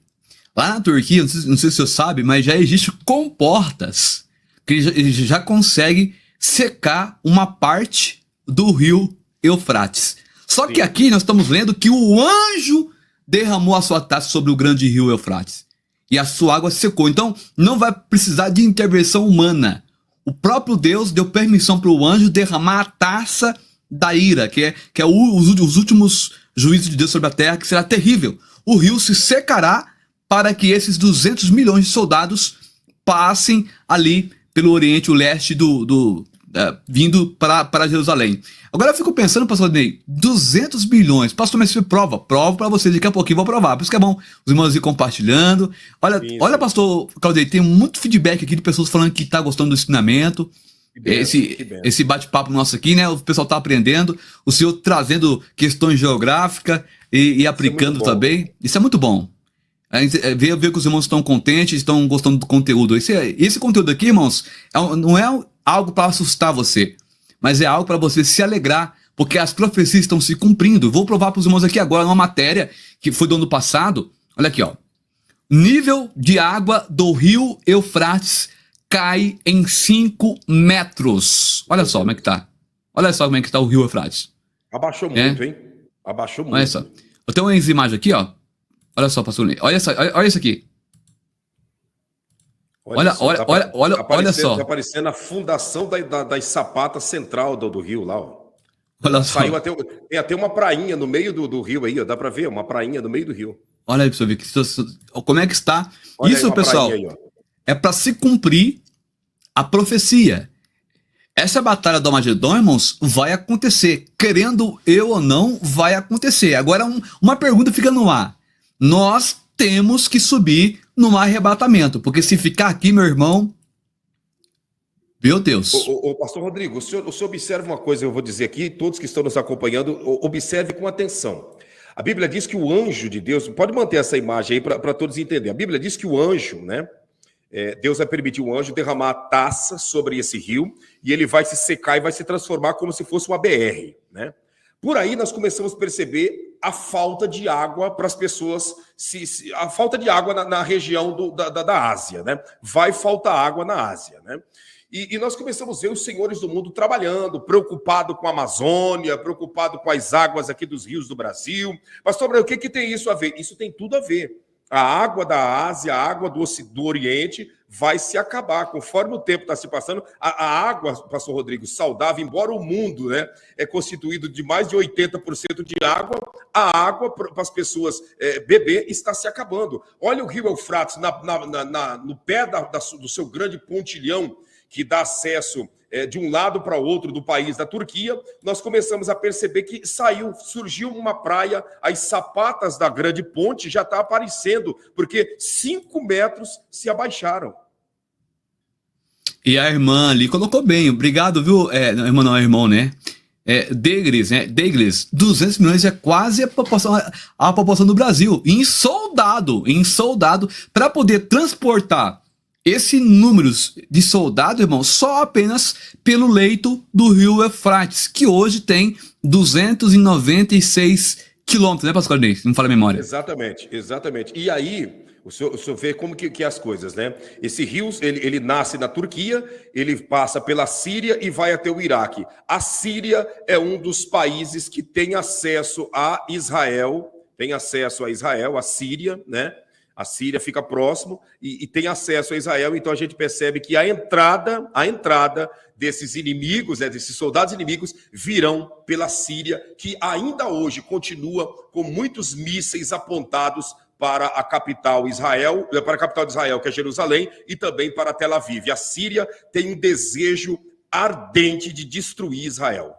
Lá na Turquia, não sei se o senhor sabe, mas já existe comportas que ele já consegue secar uma parte do rio Eufrates. Só que Sim. aqui nós estamos lendo que o anjo derramou a sua taça sobre o grande rio Eufrates. E a sua água secou. Então, não vai precisar de intervenção humana. O próprio Deus deu permissão para o anjo derramar a taça da ira, que é os últimos juízos de Deus sobre a terra, que será terrível. O rio se secará para que esses 200 milhões de soldados passem ali pelo Oriente, o leste vindo para Jerusalém. Agora eu fico pensando, pastor Ney, 200 bilhões. Pastor, mas provo para vocês, daqui a pouquinho vou provar. Por isso que é bom os irmãos ir compartilhando. Olha, pastor Claudei, tem muito feedback aqui de pessoas falando que tá gostando do ensinamento. Esse bate-papo nosso aqui, né? O pessoal tá aprendendo. O senhor trazendo questões geográficas e aplicando também. Isso é muito bom. Ver que os irmãos estão contentes, estão gostando do conteúdo. Esse conteúdo aqui, irmãos, não é algo para assustar você, mas é algo para você se alegrar, porque as profecias estão se cumprindo. Vou provar para os irmãos aqui agora uma matéria que foi do ano passado. Olha aqui, ó. Nível de água do rio Eufrates cai em 5 metros. Olha só como é que tá. Olha só como é que tá o rio Eufrates. Abaixou muito, hein? Abaixou muito. Olha só. Eu tenho umas imagens aqui, ó. Olha só, pastor Ney. Olha isso aqui. Olha só. Tá aparecendo a fundação das sapatas central do rio lá, ó. Olha só. Tem até uma prainha no meio do rio aí, ó. Dá pra ver, uma prainha no meio do rio. Olha aí pra você ver como é que está. Olha isso, pessoal, aí, é para se cumprir a profecia. Essa batalha do Armagedon, irmãos, vai acontecer. Querendo eu ou não, vai acontecer. Agora, uma pergunta fica no ar. Nós temos que subir no arrebatamento, porque se ficar aqui, meu irmão, meu Deus. Ô, pastor Rodrigo, o senhor observa uma coisa, eu vou dizer aqui, todos que estão nos acompanhando, observe com atenção. A Bíblia diz que o anjo de Deus, pode manter essa imagem aí para todos entenderem. A Bíblia diz que o anjo, né? Deus vai permitir o anjo derramar a taça sobre esse rio e ele vai se secar e vai se transformar como se fosse uma BR, né? Por aí nós começamos a perceber a falta de água para as pessoas, a falta de água na região da Ásia, né? Vai faltar água na Ásia, né? E nós começamos a ver os senhores do mundo trabalhando, preocupado com a Amazônia, preocupado com as águas aqui dos rios do Brasil. Pastor, o que tem isso a ver? Isso tem tudo a ver. A água da Ásia, a água do Oriente vai se acabar. Conforme o tempo está se passando, a água, pastor Rodrigo, saudável, embora o mundo, né, é constituído de mais de 80% de água, a água para as pessoas beber está se acabando. Olha o rio Eufrates no pé do seu grande pontilhão, que dá acesso de um lado para o outro do país da Turquia. Nós começamos a perceber que surgiu uma praia, as sapatas da grande ponte já está aparecendo, porque 5 metros se abaixaram. E a irmã ali colocou bem, obrigado, viu? Irmã não, é irmão, né? Deglis, né? 200 milhões é quase a população do Brasil, em soldado, para poder transportar esse número de soldados, irmão, só apenas pelo leito do rio Eufrates, que hoje tem 296 quilômetros, né, pastor Ney? Não fala a memória. Exatamente. E aí, o senhor vê como que é as coisas, né? Esse rio, ele nasce na Turquia, ele passa pela Síria e vai até o Iraque. A Síria é um dos países que tem acesso a Israel, a Síria, né? A Síria fica próximo e tem acesso a Israel, então a gente percebe que a entrada desses inimigos, desses soldados inimigos, virão pela Síria, que ainda hoje continua com muitos mísseis apontados para a capital de Israel, que é Jerusalém, e também para Tel Aviv. A Síria tem um desejo ardente de destruir Israel.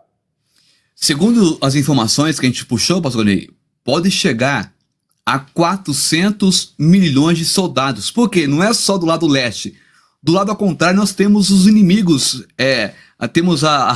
Segundo as informações que a gente puxou, pastor Ney, pode chegar a 400 milhões de soldados. Por quê? Não é só do lado leste. Do lado ao contrário, nós temos os inimigos. Temos a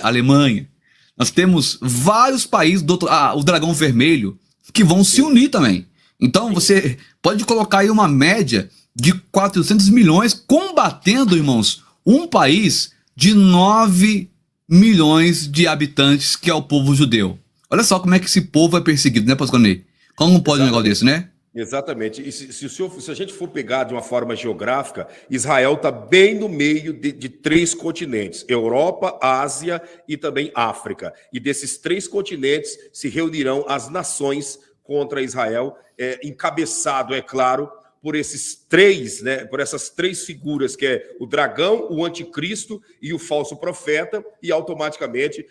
Alemanha. Nós temos vários países, o Dragão Vermelho, que vão se unir também. Então, você pode colocar aí uma média de 400 milhões combatendo, irmãos, um país de 9 milhões de habitantes, que é o povo judeu. Olha só como é que esse povo é perseguido, né, pastor Ney? Como pode um negócio desse, né? Exatamente. E se a gente for pegar de uma forma geográfica, Israel está bem no meio de três continentes: Europa, Ásia e também África. E desses três continentes se reunirão as nações contra Israel, encabeçado, é claro, por esses três, né, por essas três figuras, que é o dragão, o anticristo e o falso profeta, e automaticamente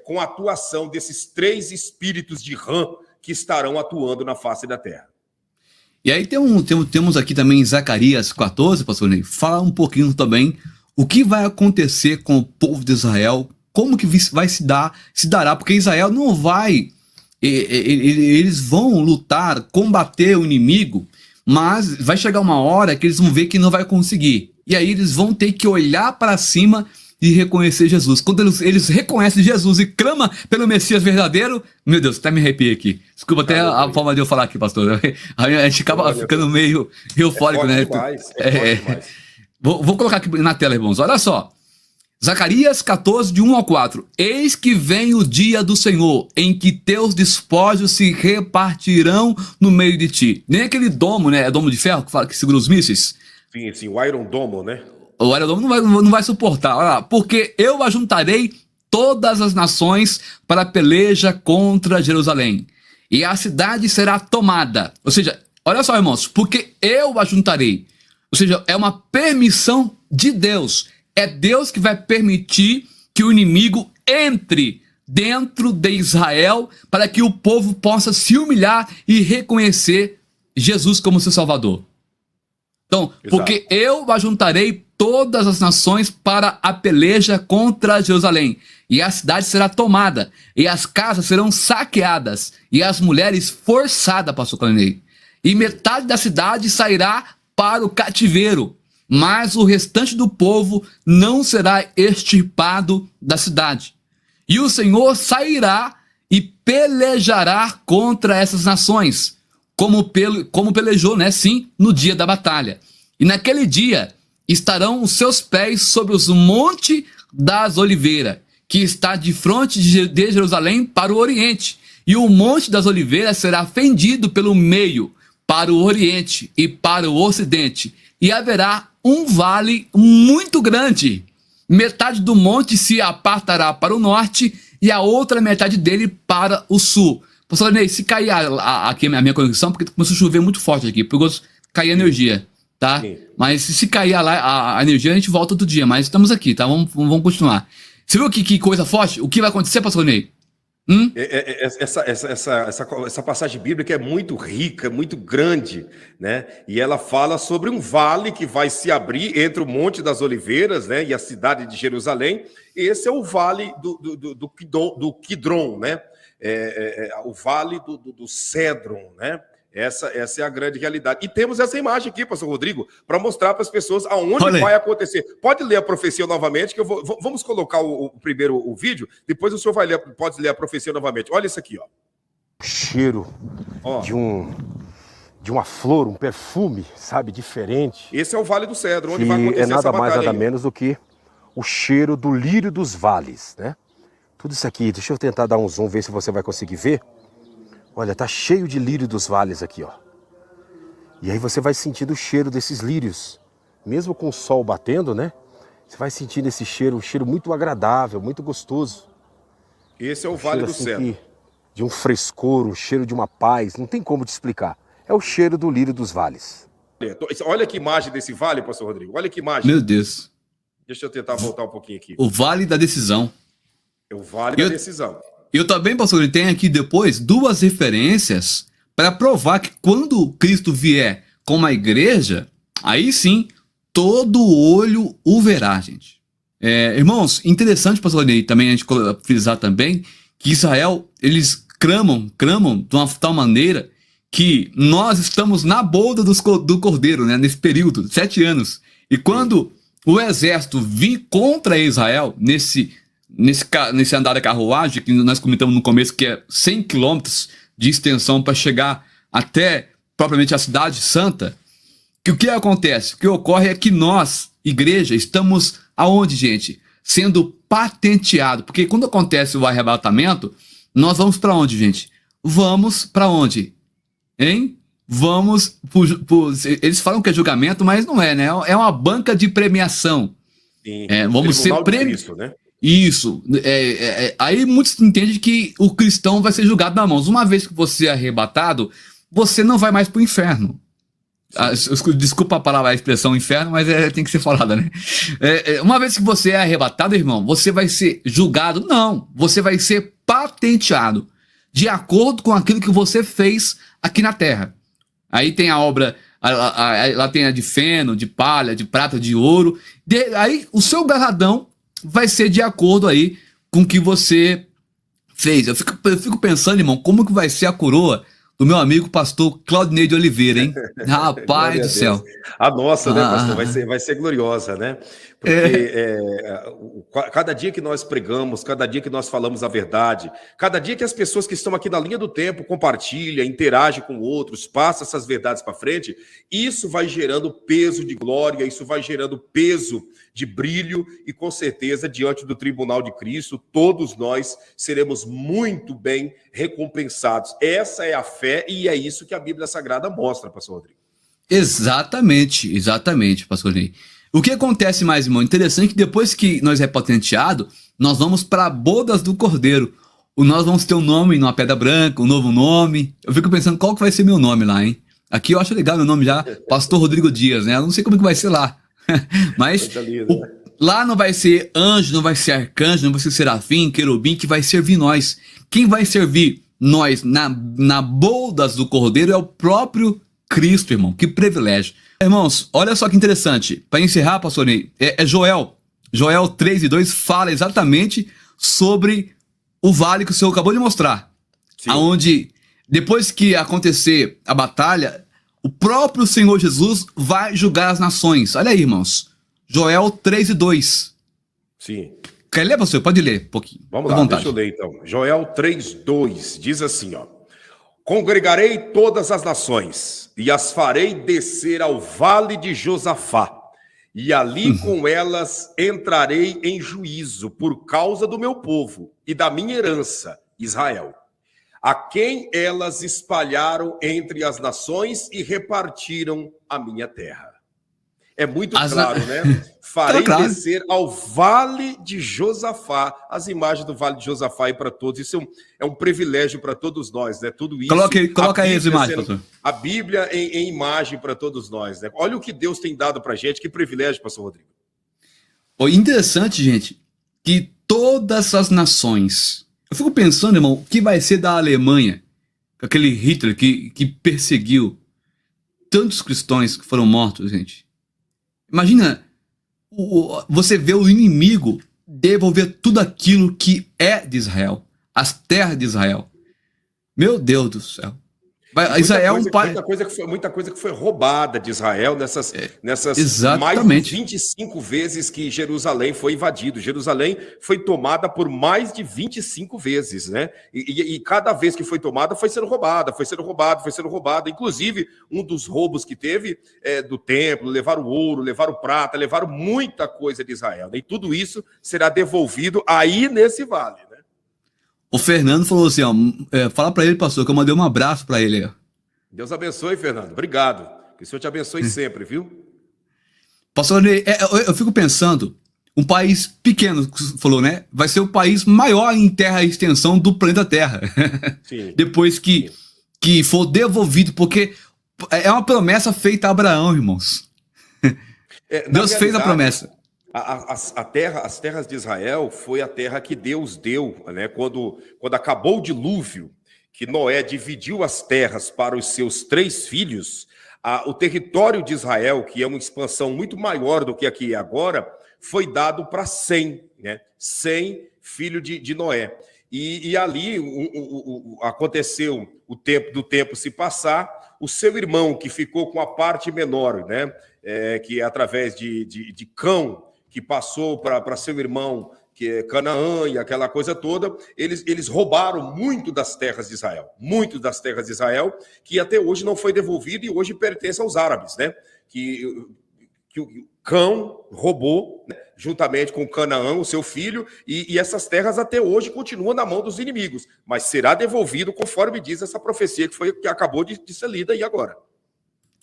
com a atuação desses três espíritos de Rã que estarão atuando na face da terra. E aí temos aqui também Zacarias 14, pastor Ney, fala um pouquinho também o que vai acontecer com o povo de Israel, como que vai se dará, porque Israel não vai, eles vão lutar, combater o inimigo, mas vai chegar uma hora que eles vão ver que não vai conseguir, e aí eles vão ter que olhar para cima e reconhecer Jesus. Quando eles reconhecem Jesus e clamam pelo Messias verdadeiro, meu Deus, até me arrepiei aqui. Desculpa até a forma de eu falar aqui, pastor. A gente acaba ficando meio eufórico, né? Demais, demais. Vou colocar aqui na tela, irmãos. Olha só. Zacarias 14, de 1 ao 4. Eis que vem o dia do Senhor, em que teus despojos se repartirão no meio de ti. Nem aquele domo, né? É domo de ferro que segura os mísseis? Sim, o Iron Domo, né? O Aerodome não vai suportar. Olha lá, porque eu ajuntarei todas as nações para a peleja contra Jerusalém, e a cidade será tomada. Ou seja, olha só, irmãos, porque eu ajuntarei. Ou seja, é uma permissão de Deus. É Deus que vai permitir que o inimigo entre dentro de Israel para que o povo possa se humilhar e reconhecer Jesus como seu Salvador. Então, porque eu ajuntarei todas as nações para a peleja contra Jerusalém, e a cidade será tomada, e as casas serão saqueadas, e as mulheres forçadas, pastor Clarinei. E metade da cidade sairá para o cativeiro, mas o restante do povo não será extirpado da cidade. E o Senhor sairá e pelejará contra essas nações, como pelejou, né, sim, no dia da batalha. E naquele dia estarão os seus pés sobre os montes das Oliveiras, que está de frente de Jerusalém para o Oriente. E o monte das Oliveiras será fendido pelo meio, para o Oriente e para o Ocidente. E haverá um vale muito grande. Metade do monte se apartará para o norte e a outra metade dele para o sul. Pastor Ney, se cair aqui a minha conexão, porque começou a chover muito forte aqui, porque cair a energia, tá? Sim. Mas se cair a energia, a gente volta outro dia, mas estamos aqui, tá? Vamos continuar. Você viu que coisa forte? O que vai acontecer, pastor Ney? Essa passagem bíblica é muito rica, é muito grande, né? E ela fala sobre um vale que vai se abrir entre o Monte das Oliveiras, né, e a cidade de Jerusalém. Esse é o vale do Quidron, né? O vale do Cédron, né? Essa é a grande realidade. E temos essa imagem aqui, pastor Rodrigo, para mostrar para as pessoas aonde vai acontecer. Pode ler a profecia novamente, que vamos colocar primeiro o vídeo, depois o senhor pode ler a profecia novamente. Olha isso aqui, ó. O cheiro de uma flor, um perfume, sabe, diferente. Esse é o Vale do Cedro, onde vai acontecer essa batalha. É nada mais, nada menos do que o cheiro do lírio dos vales, né? Tudo isso aqui, deixa eu tentar dar um zoom, ver se você vai conseguir ver. Olha, tá cheio de lírio dos vales aqui, ó. E aí você vai sentindo o cheiro desses lírios. Mesmo com o sol batendo, né? Você vai sentindo esse cheiro, um cheiro muito agradável, muito gostoso. Esse é o Vale do Cedro. De um frescor, um cheiro de uma paz, não tem como te explicar. É o cheiro do lírio dos vales. Olha que imagem desse vale, pastor Rodrigo. Olha que imagem. Meu Deus. Deixa eu tentar voltar um pouquinho aqui. O Vale da Decisão. É o Vale da Decisão. Eu também, pastor, ele tem aqui depois duas referências para provar que quando Cristo vier com uma igreja, aí sim, todo olho o verá, gente. Irmãos, interessante, pastor Ney, também a gente frisar também, que Israel, eles clamam de uma tal maneira que nós estamos na boda do Cordeiro, né, nesse período, 7 anos. E quando o exército vir contra Israel, nesse andar da carruagem, que nós comentamos no começo, que é 100 quilômetros de extensão para chegar até, propriamente, a cidade santa, que o que acontece? O que ocorre é que nós, igreja, estamos aonde, gente? Sendo patenteado. Porque quando acontece o arrebatamento, nós vamos para onde, gente? Vamos para onde? Hein? vamos... eles falam que é julgamento, mas não é, né? É uma banca de premiação. Sim, Vamos ser Tribunal de Cristo, né? Isso. Aí muitos entendem que o cristão vai ser julgado na mão. Uma vez que você é arrebatado, você não vai mais para o inferno. Desculpa a palavra, a expressão inferno, mas tem que ser falada, né? Uma vez que você é arrebatado, irmão, você vai ser julgado? Não. Você vai ser patenteado de acordo com aquilo que você fez aqui na terra. Aí tem a obra, lá tem a de feno, de palha, de prata, de ouro. Aí o seu galardão vai ser de acordo aí com o que você fez. Eu fico pensando, irmão, como que vai ser a coroa do meu amigo pastor Claudinei de Oliveira, hein? Rapaz do céu. A nossa, né, pastor? Vai ser gloriosa, né? Porque cada dia que nós pregamos, cada dia que nós falamos a verdade, cada dia que as pessoas que estão aqui na linha do tempo compartilham, interagem com outros, passam essas verdades para frente, isso vai gerando peso de glória, isso vai gerando peso de brilho e, com certeza, diante do tribunal de Cristo, todos nós seremos muito bem recompensados. Essa é a fé e é isso que a Bíblia Sagrada mostra, pastor Rodrigo. Exatamente, pastor Ney. O que acontece mais, irmão? Interessante que depois que nós é patenteado, nós vamos para bodas do Cordeiro. Nós vamos ter um nome numa pedra branca, um novo nome. Eu fico pensando qual que vai ser meu nome lá, hein? Aqui eu acho legal meu nome já, Pastor Rodrigo Dias, né? Eu não sei como que vai ser lá. Mas lá não vai ser anjo, não vai ser arcanjo, não vai ser serafim, querubim, que vai servir nós. Quem vai servir nós na bodas do Cordeiro é o próprio Cristo, irmão. Que privilégio. Irmãos, olha só que interessante. Para encerrar, pastor Ney, Joel 3:2 fala exatamente sobre o vale que o senhor acabou de mostrar. Sim. Onde, depois que acontecer a batalha, o próprio Senhor Jesus vai julgar as nações. Olha aí, irmãos. Joel 3:2. Sim. Quer ler, pastor? Pode ler um pouquinho. Vamos lá, deixa eu ler então. Joel 3:2 diz assim, ó. Congregarei todas as nações e as farei descer ao vale de Josafá, e ali com elas entrarei em juízo por causa do meu povo e da minha herança, Israel, a quem elas espalharam entre as nações e repartiram a minha terra. É muito claro, né? Farei descer ao Vale de Josafá, as imagens do Vale de Josafá aí para todos. Isso é um privilégio para todos nós, né? Tudo isso. Coloca aí as imagens, pastor. A Bíblia em imagem para todos nós, né? Olha o que Deus tem dado para a gente, que privilégio, pastor Rodrigo. Interessante, gente, que todas as nações... Eu fico pensando, irmão, o que vai ser da Alemanha, aquele Hitler que perseguiu tantos cristãos que foram mortos, gente. Imagina você ver o inimigo devolver tudo aquilo que é de Israel, as terras de Israel. Meu Deus do céu. Israel muita coisa que foi roubada de Israel nessas exatamente. Mais de 25 vezes que Jerusalém foi invadido. Jerusalém foi tomada por mais de 25 vezes, né? E cada vez que foi tomada foi sendo roubada, foi sendo roubada. Inclusive, um dos roubos que teve do templo, levaram ouro, levaram prata, levaram muita coisa de Israel. Né? E tudo isso será devolvido aí nesse vale. O Fernando falou assim, ó, fala para ele, pastor, que eu mandei um abraço para ele. Ó. Deus abençoe, Fernando. Obrigado. Que o Senhor te abençoe sempre, viu? Pastor, eu fico pensando, um país pequeno, falou, né? Vai ser o país maior em terra e extensão do planeta Terra. Sim. Depois que for devolvido, porque é uma promessa feita a Abraão, irmãos. Deus fez a promessa. As terras de Israel foi a terra que Deus deu, né? Quando acabou o dilúvio, que Noé dividiu as terras para os seus 3 filhos, o território de Israel, que é uma expansão muito maior do que aqui agora, foi dado para Sem, né? Sem, filho de Noé. E ali aconteceu o tempo se passar, o seu irmão, que ficou com a parte menor, né? Que é através de Cão, que passou para seu irmão, que é Canaã e aquela coisa toda, eles roubaram muito das terras de Israel, que até hoje não foi devolvido e hoje pertence aos árabes, né? Que o Cão roubou, né? juntamente com Canaã, o seu filho, e essas terras até hoje continuam na mão dos inimigos, mas será devolvido conforme diz essa profecia que acabou de ser lida aí agora.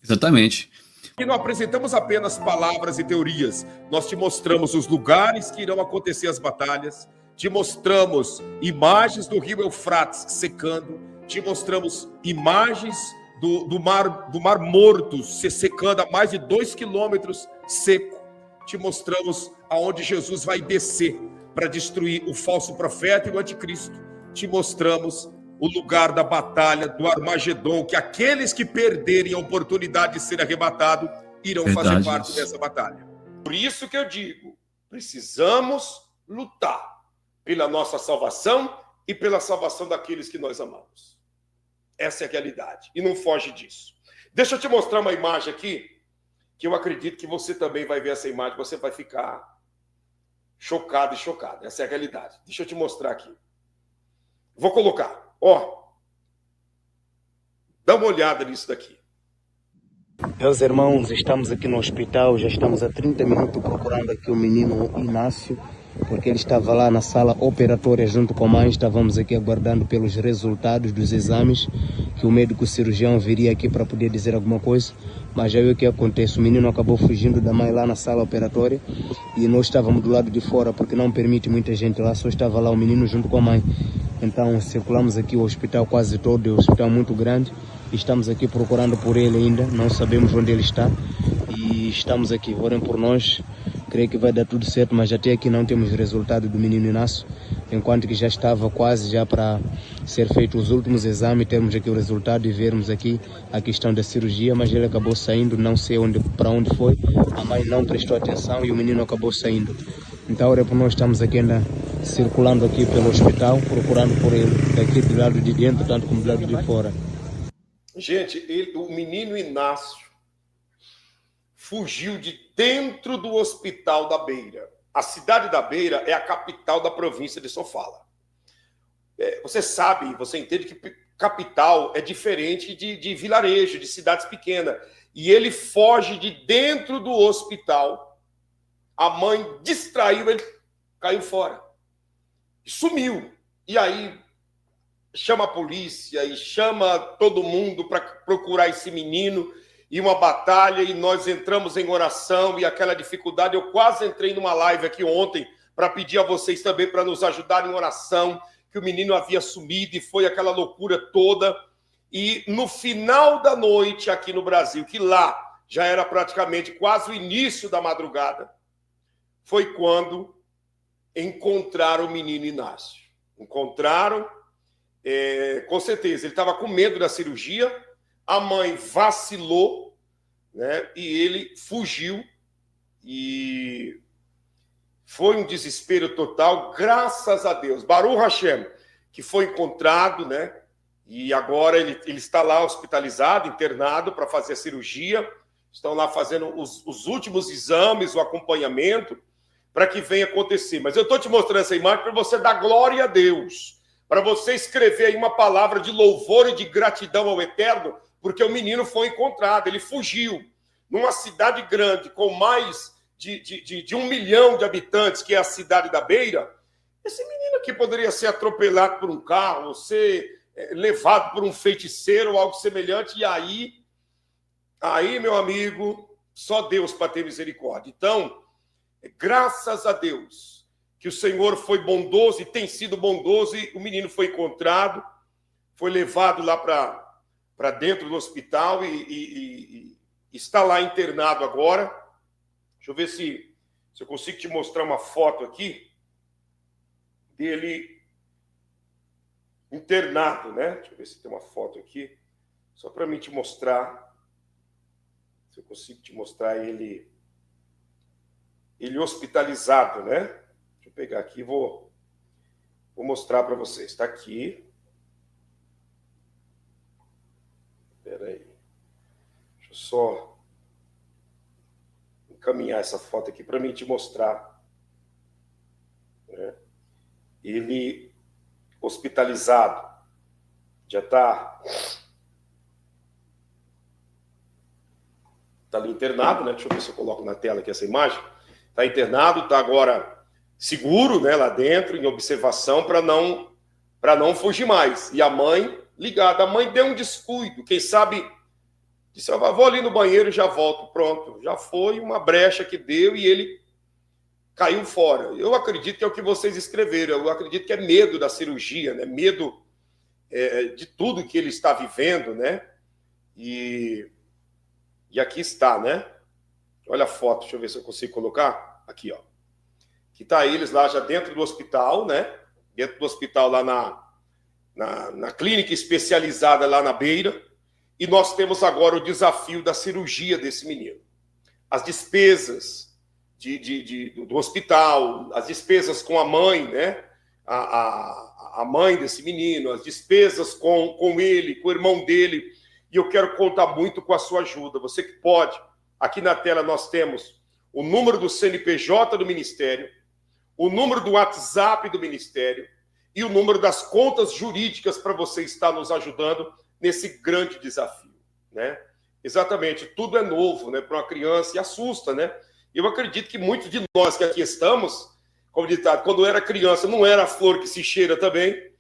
Exatamente. E não apresentamos apenas palavras e teorias, nós te mostramos os lugares que irão acontecer as batalhas, te mostramos imagens do rio Eufrates secando, te mostramos imagens do mar Morto se secando a mais de 2 quilômetros seco. Te mostramos aonde Jesus vai descer para destruir o falso profeta e o anticristo. Te mostramos o lugar da batalha do Armagedon, que aqueles que perderem a oportunidade de ser arrebatado irão fazer parte dessa batalha. Por isso que eu digo, precisamos lutar pela nossa salvação e pela salvação daqueles que nós amamos. Essa é a realidade, e não foge disso. Deixa eu te mostrar uma imagem aqui, que eu acredito que você também vai ver essa imagem, você vai ficar chocado e chocado. Essa é a realidade. Deixa eu te mostrar aqui. Vou colocar, ó. Dá uma olhada nisso daqui. Meus irmãos, estamos aqui no hospital, já estamos há 30 minutos procurando aqui o menino Inácio, porque ele estava lá na sala operatória junto com a mãe. Estávamos aqui aguardando pelos resultados dos exames, que o médico cirurgião viria aqui para poder dizer alguma coisa, mas já viu o que acontece, o menino acabou fugindo da mãe lá na sala operatória e nós estávamos do lado de fora, porque não permite muita gente lá, só estava lá o menino junto com a mãe. Então circulamos aqui o hospital quase todo, é um hospital muito grande, e estamos aqui procurando por ele ainda, não sabemos onde ele está, e estamos aqui, orem por nós. Creio que vai dar tudo certo, mas até aqui não temos resultado do menino Inácio, enquanto que já estava quase já para ser feito os últimos exames, termos aqui o resultado e vermos aqui a questão da cirurgia, mas ele acabou saindo, não sei para onde foi, a mãe não prestou atenção e o menino acabou saindo. Então, por nós estamos aqui ainda circulando aqui pelo hospital, procurando por ele, daqui do lado de dentro, tanto como do lado de fora. Gente, o menino Inácio fugiu de dentro do Hospital da Beira. A cidade da Beira é a capital da província de Sofala. Você sabe, você entende que capital é diferente de vilarejo, de cidades pequenas. E ele foge de dentro do hospital. A mãe distraiu, ele caiu fora. Sumiu. E aí chama a polícia e chama todo mundo para procurar esse menino. E uma batalha, e nós entramos em oração, e aquela dificuldade, eu quase entrei numa live aqui ontem, para pedir a vocês também para nos ajudarem em oração, que o menino havia sumido, e foi aquela loucura toda, e no final da noite aqui no Brasil, que lá já era praticamente quase o início da madrugada, foi quando encontraram o menino Inácio. Encontraram, com certeza, ele estava com medo da cirurgia, a mãe vacilou, né, e ele fugiu, e foi um desespero total, graças a Deus. Baruch Hashem, que foi encontrado, né, e agora ele está lá hospitalizado, internado para fazer a cirurgia, estão lá fazendo os últimos exames, o acompanhamento, para que venha acontecer. Mas eu estou te mostrando essa imagem para você dar glória a Deus, para você escrever aí uma palavra de louvor e de gratidão ao Eterno, porque o menino foi encontrado, ele fugiu numa cidade grande, com mais de 1 milhão de habitantes, que é a cidade da Beira. Esse menino aqui poderia ser atropelado por um carro, ser levado por um feiticeiro ou algo semelhante, e aí, meu amigo, só Deus para ter misericórdia. Então, graças a Deus, que o Senhor foi bondoso e tem sido bondoso, e o menino foi encontrado, foi levado lá para dentro do hospital e está lá internado agora. Deixa eu ver se eu consigo te mostrar uma foto aqui dele internado, né? Deixa eu ver se tem uma foto aqui, só para mim te mostrar, se eu consigo te mostrar ele hospitalizado, né? Deixa eu pegar aqui e vou mostrar para vocês. Está aqui. Espera aí. Deixa eu só encaminhar essa foto aqui para mim te mostrar, né? Ele hospitalizado. Já está ali internado, né? Deixa eu ver se eu coloco na tela aqui essa imagem. Está internado, está agora seguro, né, lá dentro, em observação, para não fugir mais. E a mãe ligada. A mãe deu um descuido. Quem sabe disse, eu vou ali no banheiro e já volto. Pronto, já foi uma brecha que deu e ele caiu fora. Eu acredito que é o que vocês escreveram. Eu acredito que é medo da cirurgia, né? Medo de tudo que ele está vivendo, né? E aqui está, né? Olha a foto, deixa eu ver se eu consigo colocar. Aqui, ó. Que está eles lá já dentro do hospital, né? Dentro do hospital lá na clínica especializada lá na Beira. E nós temos agora o desafio da cirurgia desse menino. As despesas do hospital, as despesas com a mãe, né? A mãe desse menino, as despesas com ele, com o irmão dele. E eu quero contar muito com a sua ajuda. Você que pode. Aqui na tela nós temos o número do CNPJ do Ministério, o número do WhatsApp do Ministério e o número das contas jurídicas para você estar nos ajudando nesse grande desafio, né? Exatamente, tudo é novo, né, para uma criança e assusta, né? Eu acredito que muitos de nós que aqui estamos, como ditado, quando eu era criança não era a flor que se cheira também,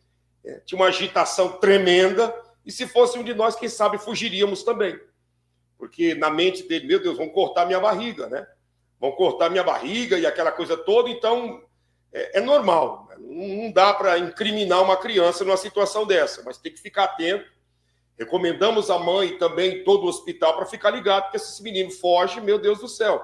tinha uma agitação tremenda, e se fosse um de nós, quem sabe fugiríamos também. Porque na mente dele, meu Deus, vão cortar minha barriga, né? Vão cortar minha barriga e aquela coisa toda, então é normal. Não dá para incriminar uma criança numa situação dessa, mas tem que ficar atento. Recomendamos a mãe e também todo o hospital para ficar ligado, porque se esse menino foge, meu Deus do céu,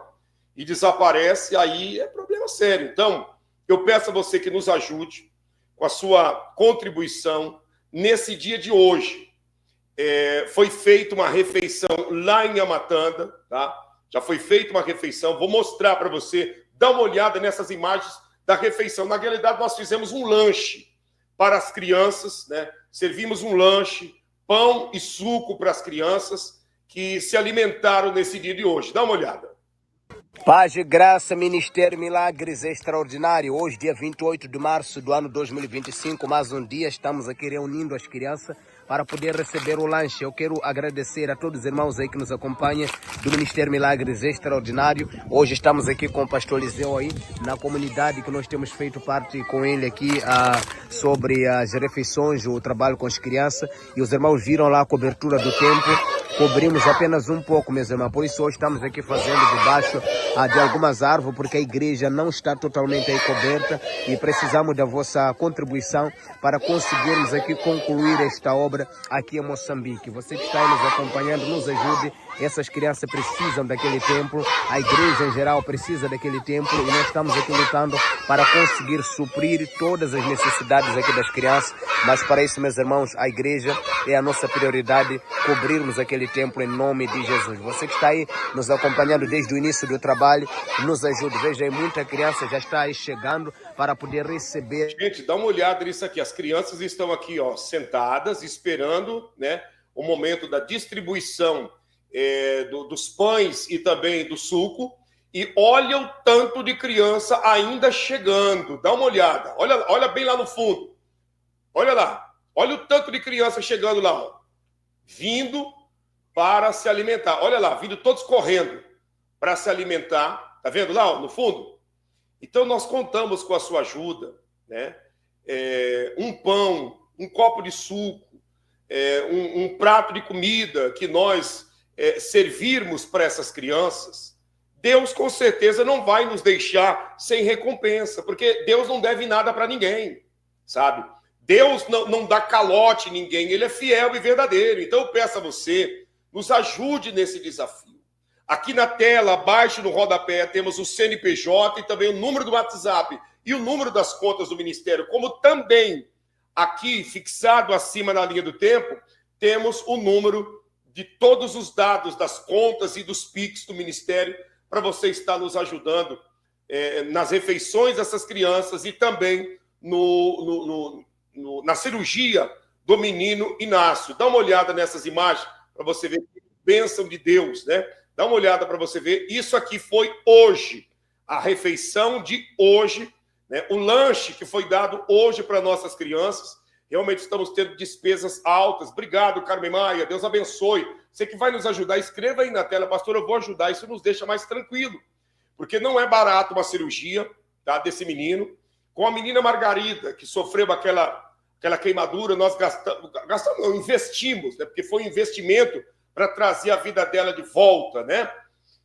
e desaparece, aí é problema sério. Então, eu peço a você que nos ajude com a sua contribuição nesse dia de hoje. Foi feita uma refeição lá em Amatanda, tá? Já foi feita uma refeição, vou mostrar para você, dá uma olhada nessas imagens da refeição. Na realidade, nós fizemos um lanche para as crianças, né? Servimos um lanche, pão e suco para as crianças que se alimentaram nesse dia de hoje. Dá uma olhada. Paz e graça, Ministério Milagres Extraordinário. Hoje, dia 28 de março do ano 2025, mais um dia, estamos aqui reunindo as crianças para poder receber o lanche. Eu quero agradecer a todos os irmãos aí que nos acompanham do Ministério Milagres Extraordinário. Hoje estamos aqui com o pastor Eliseu aí, na comunidade que nós temos feito parte com ele aqui sobre as refeições, o trabalho com as crianças. E os irmãos viram lá a cobertura do templo. Cobrimos apenas um pouco, meus irmãos. Por isso hoje estamos aqui fazendo debaixo de algumas árvores, porque a igreja não está totalmente aí coberta e precisamos da vossa contribuição para conseguirmos aqui concluir esta obra aqui em Moçambique. Você que está aí nos acompanhando, nos ajude. Essas crianças precisam daquele templo, a igreja em geral precisa daquele templo e nós estamos aqui lutando para conseguir suprir todas as necessidades aqui das crianças. Mas para isso, meus irmãos, a igreja é a nossa prioridade, cobrirmos aquele templo em nome de Jesus. Você que está aí nos acompanhando desde o início do trabalho, nos ajude. Veja aí, muita criança já está aí chegando para poder receber. Gente, dá uma olhada nisso aqui. As crianças estão aqui, ó, sentadas, esperando, né, o momento da distribuição dos pães e também do suco. E olha o tanto de criança ainda chegando. Dá uma olhada. Olha bem lá no fundo. Olha lá. Olha o tanto de criança chegando lá, ó, vindo para se alimentar. Olha lá, vindo todos correndo para se alimentar. Tá vendo lá, ó, no fundo? Então, nós contamos com a sua ajuda, né? Um pão, um copo de suco, um prato de comida que nós servirmos para essas crianças. Deus, com certeza, não vai nos deixar sem recompensa, porque Deus não deve nada para ninguém, sabe? Deus não dá calote em ninguém, Ele é fiel e verdadeiro. Então, eu peço a você, nos ajude nesse desafio. Aqui na tela, abaixo no rodapé, temos o CNPJ e também o número do WhatsApp e o número das contas do Ministério, como também aqui, fixado acima na linha do tempo, temos o número de todos os dados das contas e dos PIX do Ministério para você estar nos ajudando nas refeições dessas crianças e também na cirurgia do menino Inácio. Dá uma olhada nessas imagens para você ver que bênção de Deus, né? Dá uma olhada para você ver. Isso aqui foi hoje, a refeição de hoje, né? O lanche que foi dado hoje para nossas crianças. Realmente estamos tendo despesas altas. Obrigado, Carmen Maia. Deus abençoe. Você que vai nos ajudar, escreva aí na tela, pastor, eu vou ajudar. Isso nos deixa mais tranquilo. porque não é barato uma cirurgia, tá, desse menino. Com a menina Margarida, que sofreu aquela queimadura, nós investimos, né, porque foi um investimento para trazer a vida dela de volta, né?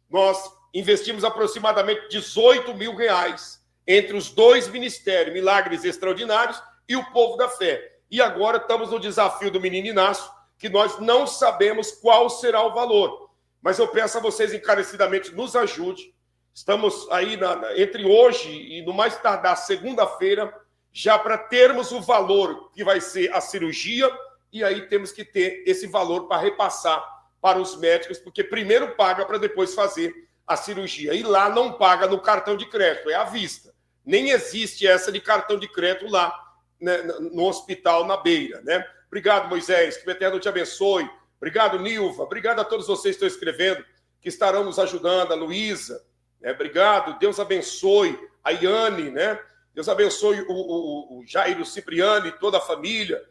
Nós investimos aproximadamente 18 mil reais entre os dois ministérios, Milagres Extraordinários e o Povo da Fé. E agora estamos no desafio do menino Inácio, que nós não sabemos qual será o valor. Mas eu peço a vocês encarecidamente, nos ajude. Estamos aí entre hoje e no mais tardar segunda-feira, já para termos o valor que vai ser a cirurgia, e aí temos que ter esse valor para repassar para os médicos, porque primeiro paga para depois fazer a cirurgia. E lá não paga no cartão de crédito, é à vista. Nem existe essa de cartão de crédito lá, né, no hospital na Beira, né? Obrigado, Moisés, que o Eterno te abençoe. Obrigado, Nilva. Obrigado a todos vocês que estão escrevendo, que estarão nos ajudando, a Luísa. Né? Obrigado, Deus abençoe a Iane, né? Deus abençoe o Jairo Cipriani, toda a família,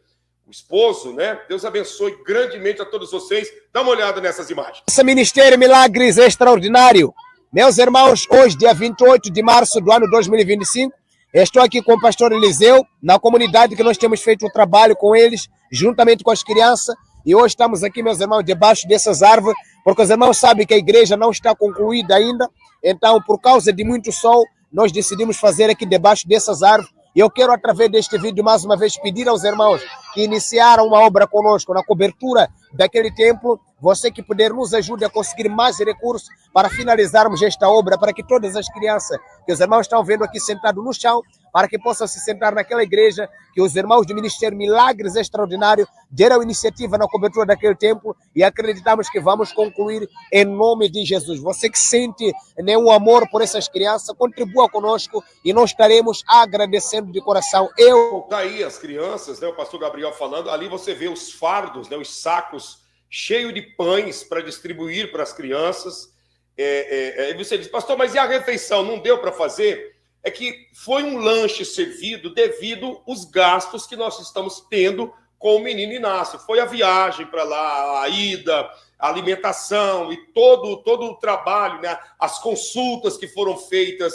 o esposo, né? Deus abençoe grandemente a todos vocês. Dá uma olhada nessas imagens. Esse Ministério Milagres Extraordinário. Meus irmãos, hoje, dia 28 de março do ano 2025, estou aqui com o pastor Eliseu, na comunidade que nós temos feito o trabalho com eles, juntamente com as crianças. E hoje estamos aqui, meus irmãos, debaixo dessas árvores, porque os irmãos sabem que a igreja não está concluída ainda. Então, por causa de muito sol, nós decidimos fazer aqui debaixo dessas árvores. E eu quero, através deste vídeo, mais uma vez, pedir aos irmãos que iniciaram uma obra conosco na cobertura daquele templo, você que puder nos ajude a conseguir mais recursos para finalizarmos esta obra, para que todas as crianças que os irmãos estão vendo aqui sentados no chão, para que possam se sentar naquela igreja, que os irmãos do Ministério Milagres Extraordinário deram iniciativa na cobertura daquele templo e acreditamos que vamos concluir em nome de Jesus. Você que sente nenhum amor por essas crianças, contribua conosco e nós estaremos agradecendo de coração. Tá aí as crianças, né? O pastor Gabriel falando, ali você vê os fardos, né? Os sacos cheios de pães para distribuir para as crianças. E você diz, pastor, mas e a refeição? Não deu para fazer? É que foi um lanche servido devido aos gastos que nós estamos tendo com o menino Inácio. Foi a viagem para lá, a ida, a alimentação e todo o trabalho, né? As consultas que foram feitas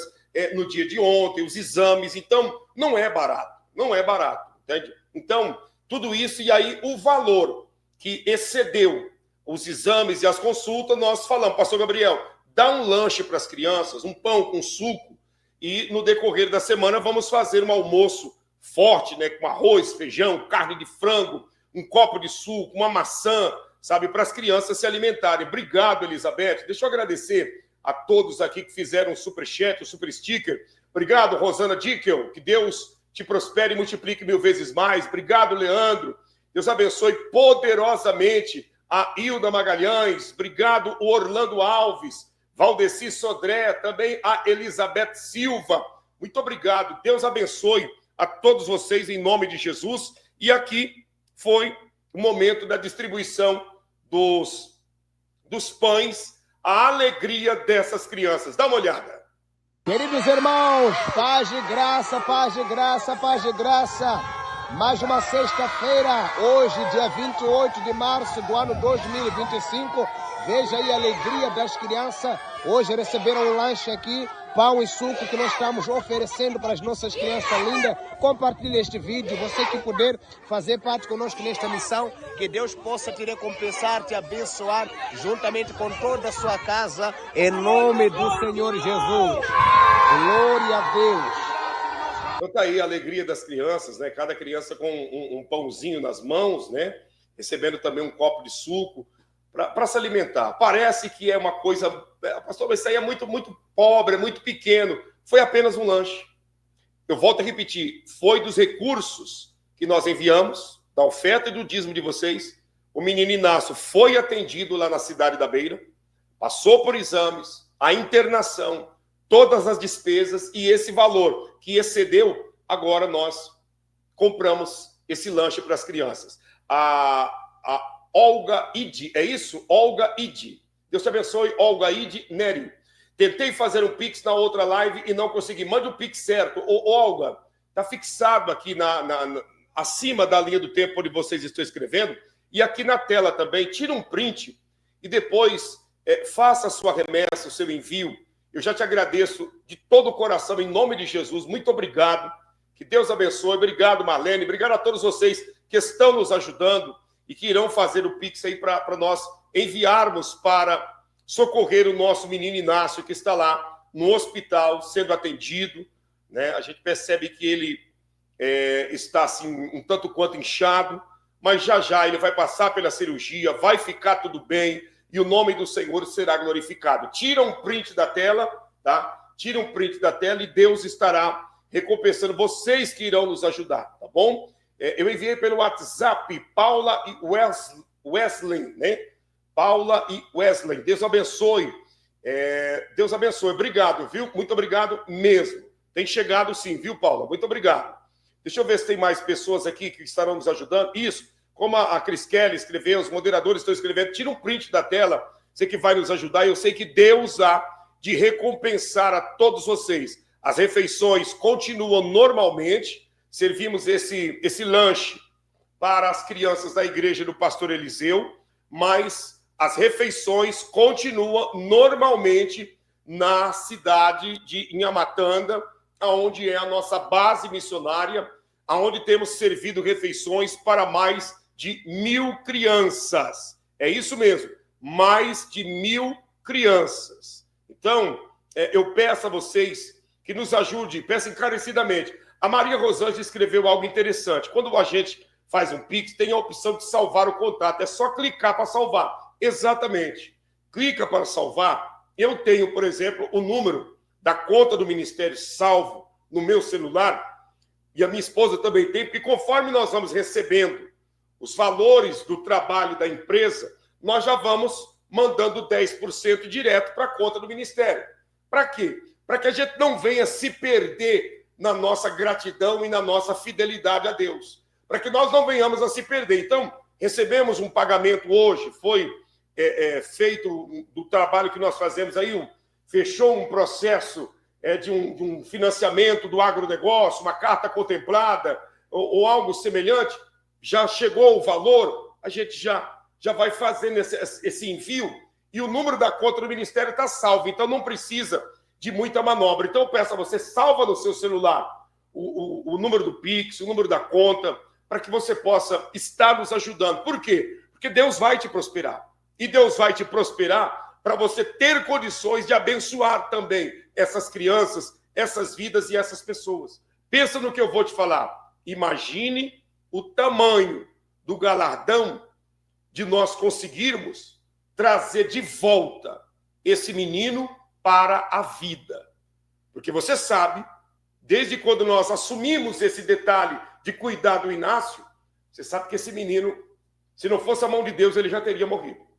no dia de ontem, os exames. Então, não é barato, entende? Então, tudo isso e aí o valor que excedeu os exames e as consultas, nós falamos, pastor Gabriel, dá um lanche para as crianças, um pão com suco, e no decorrer da semana vamos fazer um almoço forte, né, com arroz, feijão, carne de frango, um copo de suco, uma maçã, sabe, para as crianças se alimentarem. Obrigado, Elizabeth. Deixa eu agradecer a todos aqui que fizeram um superchat, um super sticker. Obrigado, Rosana Dickel, que Deus te prospere e multiplique 1000 vezes mais. Obrigado, Leandro. Deus abençoe poderosamente a Hilda Magalhães. Obrigado, o Orlando Alves. Valdeci Sodré, também a Elizabeth Silva. Muito obrigado. Deus abençoe a todos vocês em nome de Jesus. E aqui foi o momento da distribuição dos pães, a alegria dessas crianças. Dá uma olhada. Queridos irmãos, paz de graça, paz de graça, paz de graça. Mais uma sexta-feira, hoje, dia 28 de março do ano 2025. Veja aí a alegria das crianças. Hoje receberam um lanche aqui, pão e suco que nós estamos oferecendo para as nossas crianças lindas. Compartilhe este vídeo, você que puder fazer parte conosco nesta missão. Que Deus possa te recompensar, te abençoar, juntamente com toda a sua casa, em nome do Senhor Jesus. Glória a Deus. Então tá aí a alegria das crianças, né? Cada criança com um pãozinho nas mãos, né? Recebendo também um copo de suco para se alimentar. Parece que é uma coisa... Pastor, mas isso aí é muito, muito pobre, é muito pequeno. Foi apenas um lanche. Eu volto a repetir, foi dos recursos que nós enviamos, da oferta e do dízimo de vocês. O menino Inácio foi atendido lá na cidade da Beira, passou por exames, a internação, todas as despesas e esse valor que excedeu, agora nós compramos esse lanche para as crianças. A Olga Idi, é isso? Olga Idi. Deus te abençoe, Olga Idi Neri. Tentei fazer um Pix na outra live e não consegui. Mande o Pix certo. Ô, Olga, está fixado aqui acima da linha do tempo onde vocês estão escrevendo e aqui na tela também. Tira um print e depois faça a sua remessa, o seu envio. Eu já te agradeço de todo o coração, em nome de Jesus. Muito obrigado. Que Deus abençoe. Obrigado, Marlene. Obrigado a todos vocês que estão nos ajudando e que irão fazer o Pix aí para nós enviarmos para socorrer o nosso menino Inácio, que está lá no hospital sendo atendido, né? A gente percebe que ele está assim um tanto quanto inchado, mas já ele vai passar pela cirurgia, vai ficar tudo bem e o nome do Senhor será glorificado. Tira um print da tela, tá? Tira um print da tela e Deus estará recompensando vocês que irão nos ajudar, tá bom? Eu enviei pelo WhatsApp Paula e Wesley, né? Paula e Wesley. Deus abençoe. Deus abençoe. Obrigado, viu? Muito obrigado mesmo. Tem chegado sim, viu, Paula? Muito obrigado. Deixa eu ver se tem mais pessoas aqui que estarão nos ajudando. Isso, como a Cris Kelly escreveu, os moderadores estão escrevendo, tira um print da tela, você que vai nos ajudar. Eu sei que Deus há de recompensar a todos vocês. As refeições continuam normalmente. Servimos esse lanche para as crianças da igreja do pastor Eliseu, mas as refeições continuam normalmente na cidade de Inhamatanda, onde é a nossa base missionária, onde temos servido refeições para mais de 1.000 crianças. É isso mesmo, mais de 1.000 crianças. Então, eu peço a vocês que nos ajudem, peço encarecidamente. A Maria Rosângela escreveu algo interessante. Quando a gente faz um Pix, tem a opção de salvar o contato. É só clicar para salvar. Exatamente. Clica para salvar. Eu tenho, por exemplo, o número da conta do Ministério salvo no meu celular, e a minha esposa também tem, porque conforme nós vamos recebendo os valores do trabalho da empresa, nós já vamos mandando 10% direto para a conta do Ministério. Para quê? Para que a gente não venha se perder na nossa gratidão e na nossa fidelidade a Deus. Para que nós não venhamos a se perder. Então, recebemos um pagamento hoje, foi feito do trabalho que nós fazemos aí, fechou um processo de um financiamento do agronegócio, uma carta contemplada ou algo semelhante, já chegou o valor, a gente já vai fazendo esse envio e o número da conta do Ministério está salvo, então não precisa de muita manobra. Então eu peço a você, salva no seu celular o número do Pix, o número da conta, para que você possa estar nos ajudando. Por quê? Porque Deus vai te prosperar. E Deus vai te prosperar para você ter condições de abençoar também essas crianças, essas vidas e essas pessoas. Pensa no que eu vou te falar. Imagine o tamanho do galardão de nós conseguirmos trazer de volta esse menino para a vida. Porque você sabe, desde quando nós assumimos esse detalhe de cuidar do Inácio, você sabe que esse menino, se não fosse a mão de Deus, ele já teria morrido.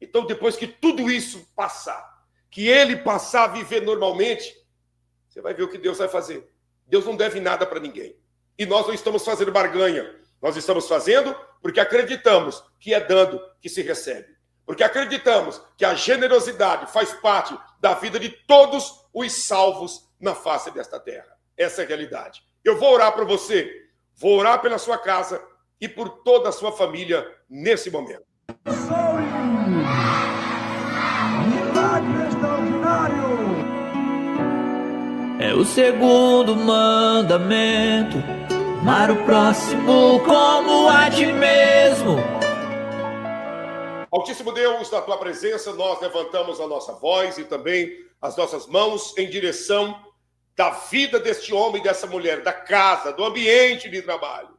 Então, depois que tudo isso passar, que ele passar a viver normalmente, você vai ver o que Deus vai fazer. Deus não deve nada para ninguém. E nós não estamos fazendo barganha. Nós estamos fazendo porque acreditamos que é dando que se recebe. Porque acreditamos que a generosidade faz parte da vida de todos os salvos na face desta terra. Essa é a realidade. Eu vou orar por você, vou orar pela sua casa e por toda a sua família nesse momento. Milagre extraordinário! É o segundo mandamento: amar o próximo como a ti mesmo. Altíssimo Deus, na tua presença, nós levantamos a nossa voz e também as nossas mãos em direção da vida deste homem e dessa mulher, da casa, do ambiente de trabalho.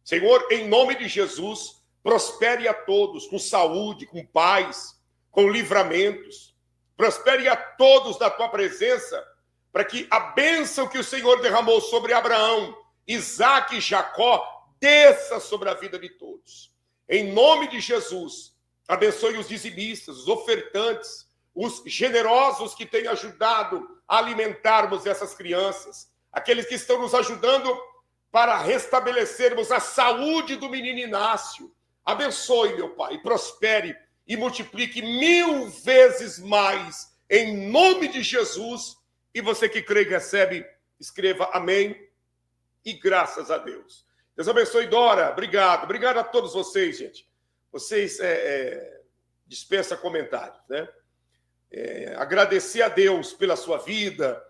Senhor, em nome de Jesus, prospere a todos com saúde, com paz, com livramentos. Prospere a todos da tua presença, para que a bênção que o Senhor derramou sobre Abraão, Isaque e Jacó desça sobre a vida de todos. Em nome de Jesus, abençoe os dizimistas, os ofertantes, os generosos que têm ajudado a alimentarmos essas crianças, aqueles que estão nos ajudando para restabelecermos a saúde do menino Inácio. Abençoe, meu Pai, prospere e multiplique 1000 vezes mais, em nome de Jesus. E você que crê e recebe, escreva amém e graças a Deus. Deus abençoe, Dora. Obrigado. Obrigado a todos vocês, gente. Vocês dispensam comentários, né? agradecer a Deus pela sua vida,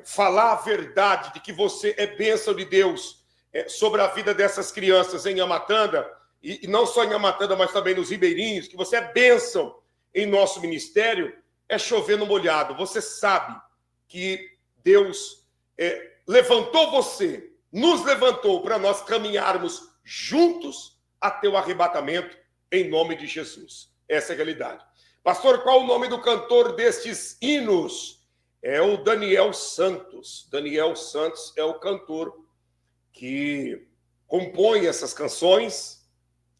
falar a verdade de que você é bênção de Deus sobre a vida dessas crianças em Amatanda, e não só em Amatanda, mas também nos ribeirinhos, que você é bênção em nosso ministério, é chover no molhado. Você sabe que Deus levantou você, nos levantou para nós caminharmos juntos até o arrebatamento, em nome de Jesus. Essa é a realidade. Pastor, qual o nome do cantor destes hinos? É o Daniel Santos. Daniel Santos é o cantor que compõe essas canções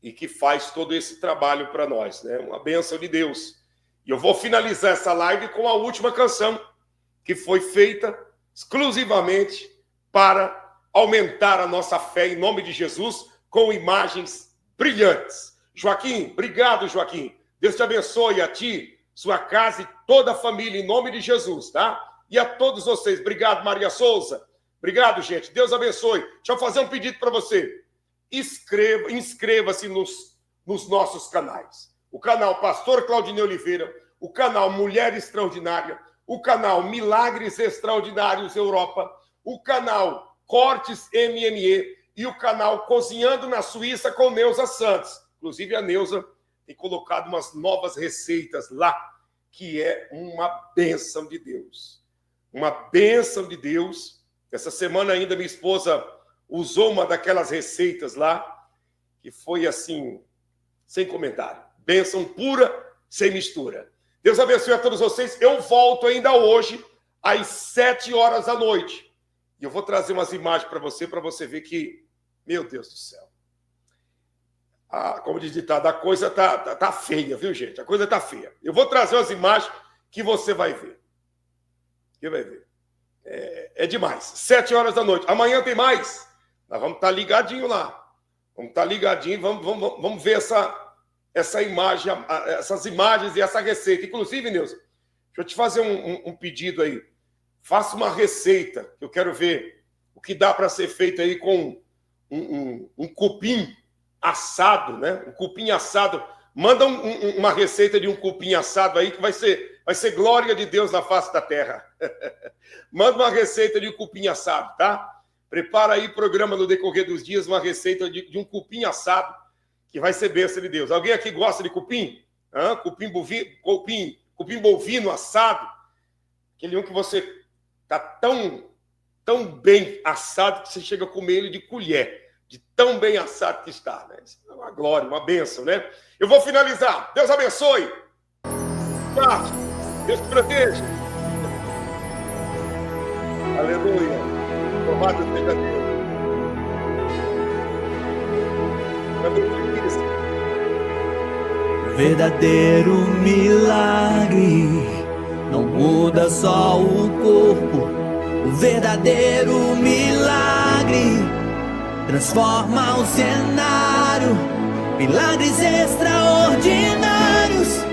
e que faz todo esse trabalho para nós, né? Uma bênção de Deus. E eu vou finalizar essa live com a última canção, que foi feita exclusivamente para aumentar a nossa fé em nome de Jesus, com imagens brilhantes. Joaquim, obrigado, Joaquim. Deus te abençoe, a ti, sua casa e toda a família, em nome de Jesus, tá? E a todos vocês. Obrigado, Maria Souza. Obrigado, gente. Deus abençoe. Deixa eu fazer um pedido para você. Inscreva-se nos nossos canais. O canal Pastor Claudinei Oliveira, o canal Mulher Extraordinária, o canal Milagres Extraordinários Europa, o canal Cortes MME e o canal Cozinhando na Suíça com Neuza Santos. Inclusive, a Neuza tem colocado umas novas receitas lá, que é uma bênção de Deus. Uma bênção de Deus. Essa semana ainda minha esposa usou uma daquelas receitas lá, que foi assim, sem comentário. Bênção pura, sem mistura. Deus abençoe a todos vocês. Eu volto ainda hoje, às 7 horas da noite. E eu vou trazer umas imagens para você ver que, meu Deus do céu. Como diz ditado, a coisa tá feia, viu, gente? A coisa tá feia. Eu vou trazer umas imagens que você vai ver. Você vai ver. É demais. 7 horas da noite. Amanhã tem mais. Nós vamos estar ligadinho lá. Vamos estar ligadinho. Vamos ver essa imagem, essas imagens e essa receita. Inclusive, Neuza, deixa eu te fazer um pedido aí. Faça uma receita, que eu quero ver o que dá para ser feito aí com um cupim assado, né? Um cupim assado. Manda uma receita de um cupim assado aí que vai ser glória de Deus na face da terra. Manda uma receita de um cupim assado, tá? Prepara aí programa no decorrer dos dias, uma receita de um cupim assado que vai ser bênção de Deus. Alguém aqui gosta de cupim? Cupim bovino assado? Aquele um que você tá tão bem assado que você chega a comer ele de colher. De tão bem assado que está, né? Isso é uma glória, uma bênção, né? Eu vou finalizar. Deus abençoe. Parte. Deus te proteja. Aleluia. Louvado seja Deus. Verdadeiro milagre não muda só o corpo. O verdadeiro milagre transforma o cenário. Milagres extraordinários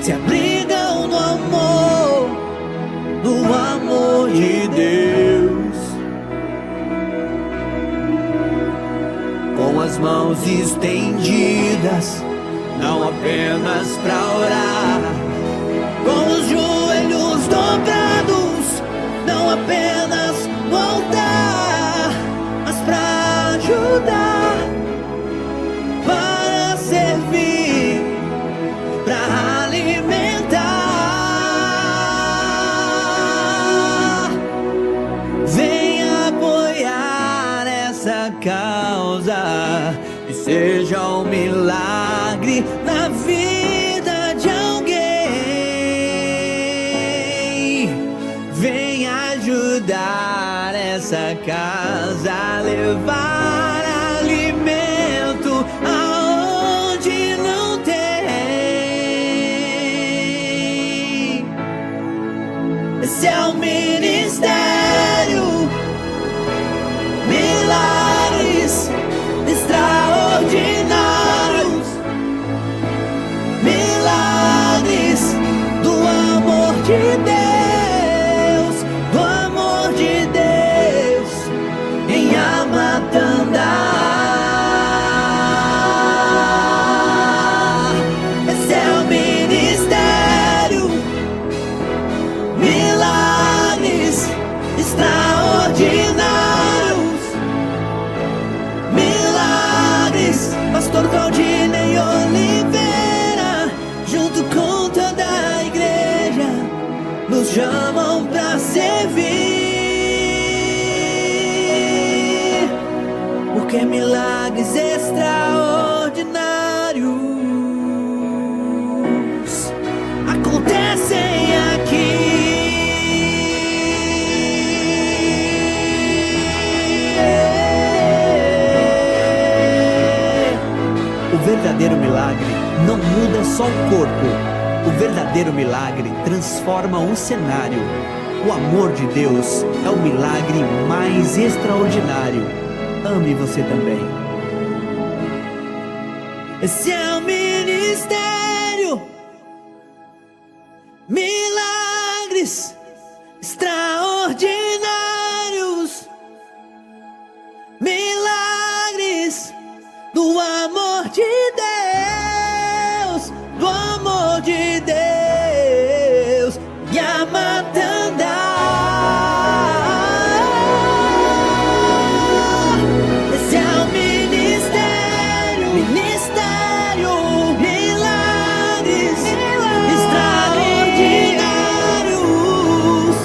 se abrigam no amor de Deus. Com as mãos estendidas, não apenas para orar, com os joelhos dobrados, não apenas no altar, mas para ajudar, para servir, para alimentar. Venha apoiar essa causa e seja um milagre na vida de alguém. Venha ajudar essa casa a levar alimento aonde não tem. Esse é o ministério, milagres extraordinários, milagres do amor de Deus, do amor de Deus em Amatanda. chamam pra servir, porque milagres extraordinários acontecem aqui. O verdadeiro milagre não muda só o corpo. O verdadeiro milagre transforma o cenário. O amor de Deus é o milagre mais extraordinário. Ame você também. Esse é o ministério. Milagres extraordinários. Milagres do amor de Deus, do amor de Deus, Yamatanda. Esse é o ministério, milagres extraordinários,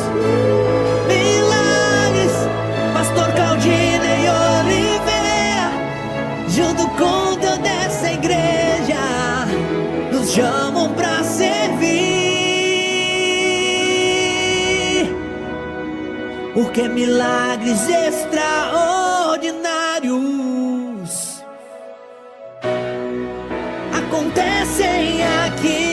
milagres, Pastor Claudina e Oliveira, junto com toda essa igreja, nos chamam pra servir, porque milagres extraordinários acontecem aqui.